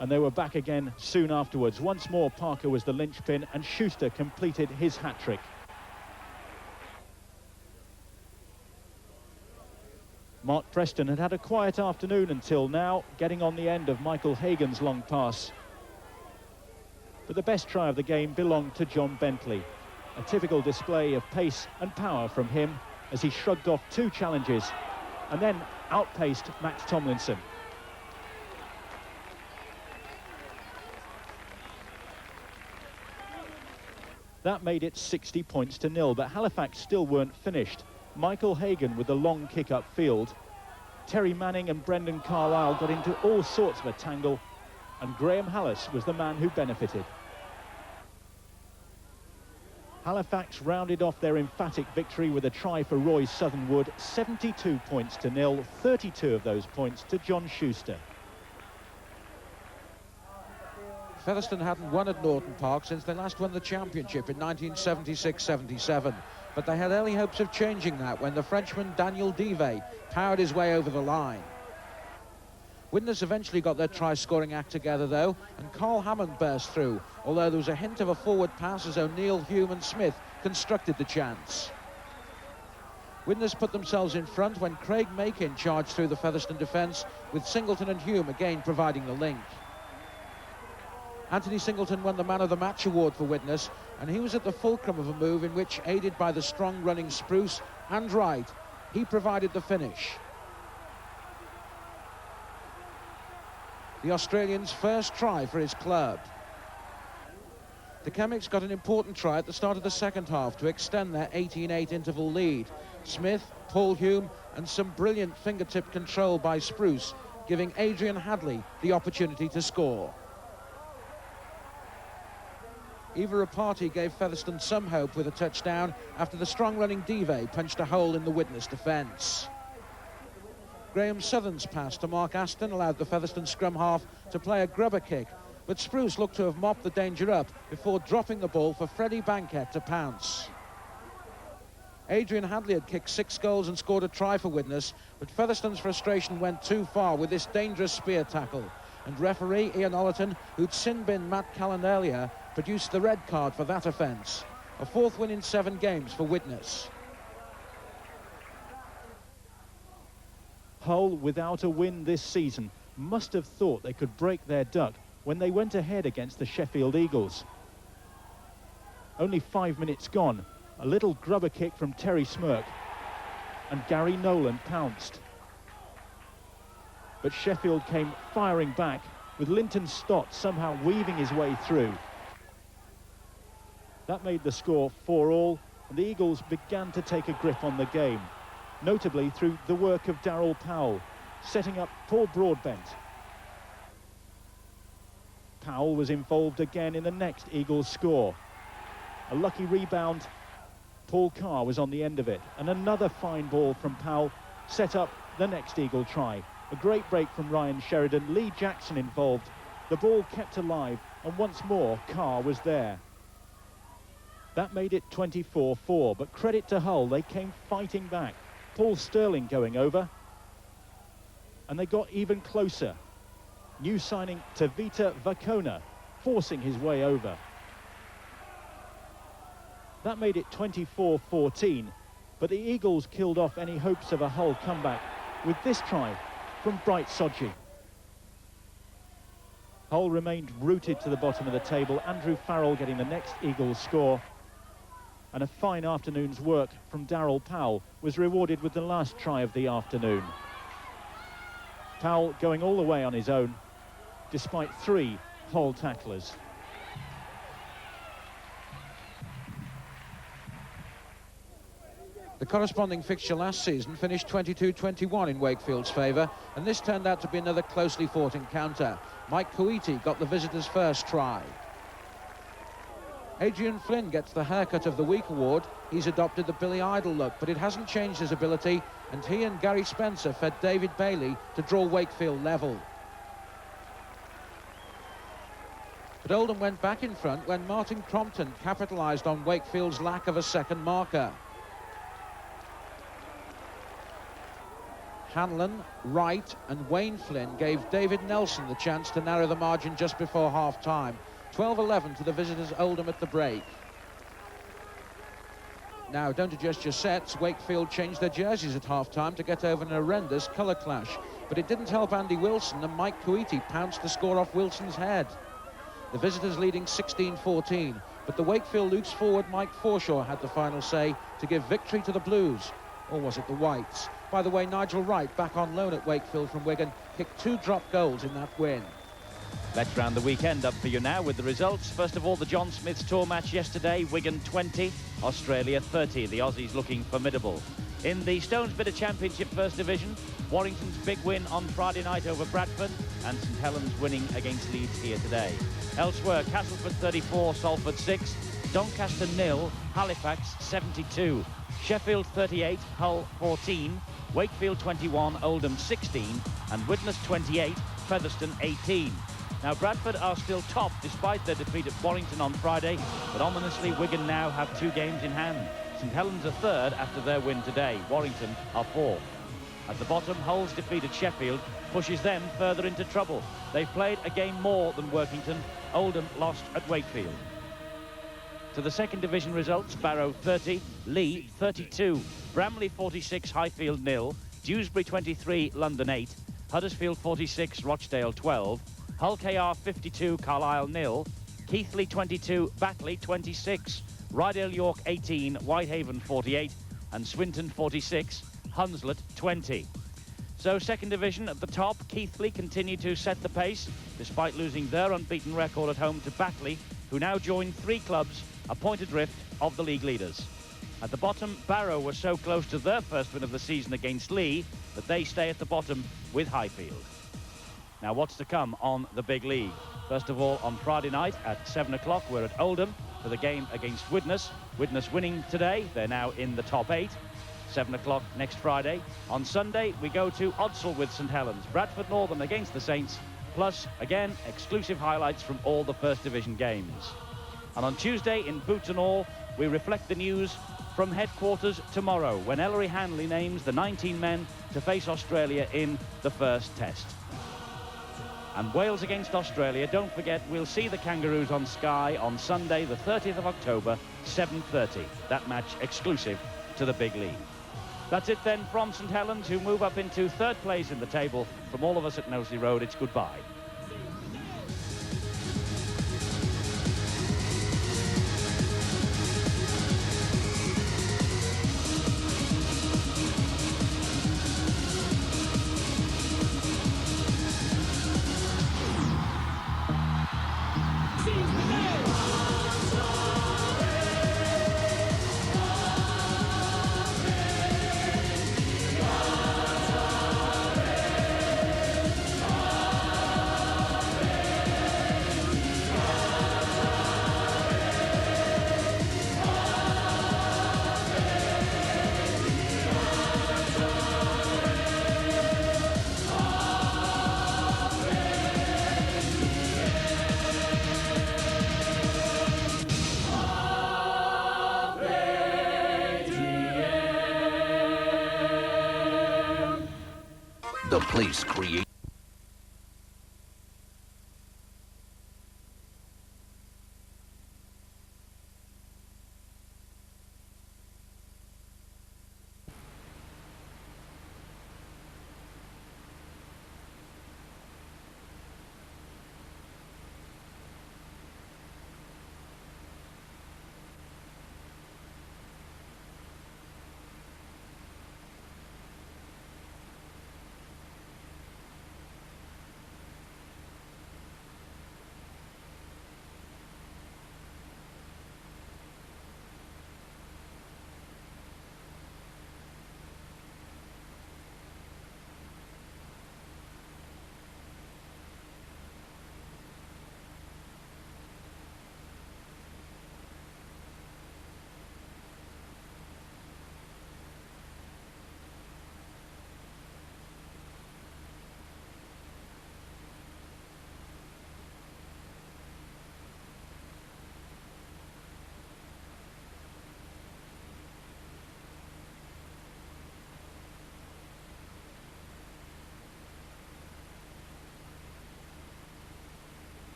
Speaker 12: And they were back again soon afterwards. Once more, Parker was the linchpin, and Schuster completed his hat-trick. Mark Preston had had a quiet afternoon until now, getting on the end of Michael Hagan's long pass. But the best try of the game belonged to John Bentley. A typical display of pace and power from him as he shrugged off 2 challenges and then outpaced Max Tomlinson. That made it 60 points to 0, but Halifax still weren't finished. Michael Hagan with the long kick upfield. Terry Manning and Brendan Carlisle got into all sorts of a tangle, and Graham Hallis was the man who benefited. Halifax rounded off their emphatic victory with a try for Roy Southernwood, 72 points to 0, 32 of those points to John Schuster.
Speaker 11: Featherstone hadn't won at Norton Park since they last won the championship in 1976-77, but they had early hopes of changing that when the Frenchman Daniel Divet powered his way over the line. Widnes eventually got their try-scoring act together, though, and Carl Hammond burst through, although there was a hint of a forward pass as O'Neill, Hume and Smith constructed the chance. Widnes put themselves in front when Craig Makin charged through the Featherstone defence, with Singleton and Hume again providing the link. Anthony Singleton won the Man of the Match award for Widnes, and he was at the fulcrum of a move in which, aided by the strong running Spruce and Wright, he provided the finish. The Australian's first try for his club. The Chemics got an important try at the start of the second half to extend their 18-8 interval lead. Smith, Paul Hume and some brilliant fingertip control by Spruce, giving Adrian Hadley the opportunity to score. Eva Rapati gave Featherstone some hope with a touchdown after the strong-running Divet punched a hole in the Widnes defence. Graham Southern's pass to Mark Aston allowed the Featherstone scrum half to play a grubber kick, but Spruce looked to have mopped the danger up before dropping the ball for Freddie Bankett to pounce. Adrian Hadley had kicked 6 goals and scored a try for Widnes, but Featherstone's frustration went too far with this dangerous spear tackle, and referee Ian Ollerton, who'd sin-binned Matt Callan earlier, produced the red card for that offence. A 4th win in 7 games for Widnes.
Speaker 12: Hull, without a win this season, must have thought they could break their duck when they went ahead against the Sheffield Eagles. Only 5 minutes gone, a little grubber kick from Terry Smirk, and Gary Nolan pounced. But Sheffield came firing back, with Linton Stott somehow weaving his way through. That made the score 4-all, and the Eagles began to take a grip on the game, notably through the work of Darryl Powell, setting up Paul Broadbent. Powell was involved again in the next Eagles score. A lucky rebound, Paul Carr was on the end of it, and another fine ball from Powell set up the next Eagle try. A great break from Ryan Sheridan, Lee Jackson involved, the ball kept alive, and once more Carr was there. That made it 24-4, but credit to Hull, they came fighting back. Paul Sterling going over, and they got even closer. New signing Tavita Vacona forcing his way over. That made it 24-14, but the Eagles killed off any hopes of a Hull comeback with this try from Bright Sodji. Hull remained rooted to the bottom of the table, Andrew Farrell getting the next Eagles score, and a fine afternoon's work from Darryl Powell was rewarded with the last try of the afternoon. Powell going all the way on his own, despite 3 Hull tacklers.
Speaker 11: The corresponding fixture last season finished 22-21 in Wakefield's favour, and this turned out to be another closely fought encounter. Mike Coiti got the visitors' first try. Adrian Flynn gets the haircut of the week award. He's adopted the Billy Idol look, but it hasn't changed his ability, and he and Gary Spencer fed David Bailey to draw Wakefield level. But Oldham went back in front when Martin Crompton capitalised on Wakefield's lack of a second marker. Hanlon, Wright and Wayne Flynn gave David Nelson the chance to narrow the margin just before half-time. 12-11 to the visitors Oldham at the break. Now, don't adjust your sets. Wakefield changed their jerseys at half-time to get over an horrendous colour clash. But it didn't help Andy Wilson, and Mike Coiti pounced the score off Wilson's head. The visitors leading 16-14, but the Wakefield loose forward Mike Forshaw had the final say to give victory to the Blues. Or was it the Whites? By the way, Nigel Wright, back on loan at Wakefield from Wigan, kicked 2 drop goals in that win.
Speaker 3: Let's round the weekend up for you now with the results. First of all, the John Smith's Tour match yesterday. Wigan 20, Australia 30. The Aussies looking formidable. In the Stones Bidder Championship First Division, Warrington's big win on Friday night over Bradford, and St Helens winning against Leeds here today. Elsewhere, Castleford 34, Salford 6, Doncaster 0, Halifax 72, Sheffield 38, Hull 14, Wakefield 21, Oldham 16, and Widnes 28, Featherstone 18. Now, Bradford are still top despite their defeat at Warrington on Friday, but ominously Wigan now have 2 games in hand. St Helens are third after their win today. Warrington are fourth. At the bottom, Hull's defeat at Sheffield pushes them further into trouble. They've played a game more than Workington. Oldham lost at Wakefield. To the second division results, Barrow 30, Lee 32, Bramley 46, Highfield 0, Dewsbury 23, London 8, Huddersfield 46, Rochdale 12, Hull KR 52, Carlisle 0, Keighley 22, Batley 26, Rydale York 18, Whitehaven 48, and Swinton 46, Hunslet 20. So second division at the top, Keighley continue to set the pace despite losing their unbeaten record at home to Batley, who now join 3 clubs a point adrift of the league leaders. At the bottom, Barrow were so close to their first win of the season against Lee that they stay at the bottom with Highfield. Now, what's to come on the big league? First of all, on Friday night at 7 o'clock, we're at Oldham for the game against Widnes. Widnes winning today. They're now in the top 8. 7 o'clock next Friday. On Sunday, we go to Odsal with St Helens. Bradford Northern against the Saints. Plus, again, exclusive highlights from all the First Division games. And on Tuesday, in Boots and All, we reflect the news from headquarters tomorrow when Ellery Hanley names the 19 men to face Australia in the first test. And Wales against Australia, don't forget, we'll see the Kangaroos on Sky on Sunday, the 30th of October, 7:30. That match exclusive to the big league. That's it then from St Helens, who move up into third place in the table. From all of us at Knowsley Road, it's goodbye.
Speaker 13: The place creates.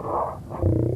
Speaker 14: Helens.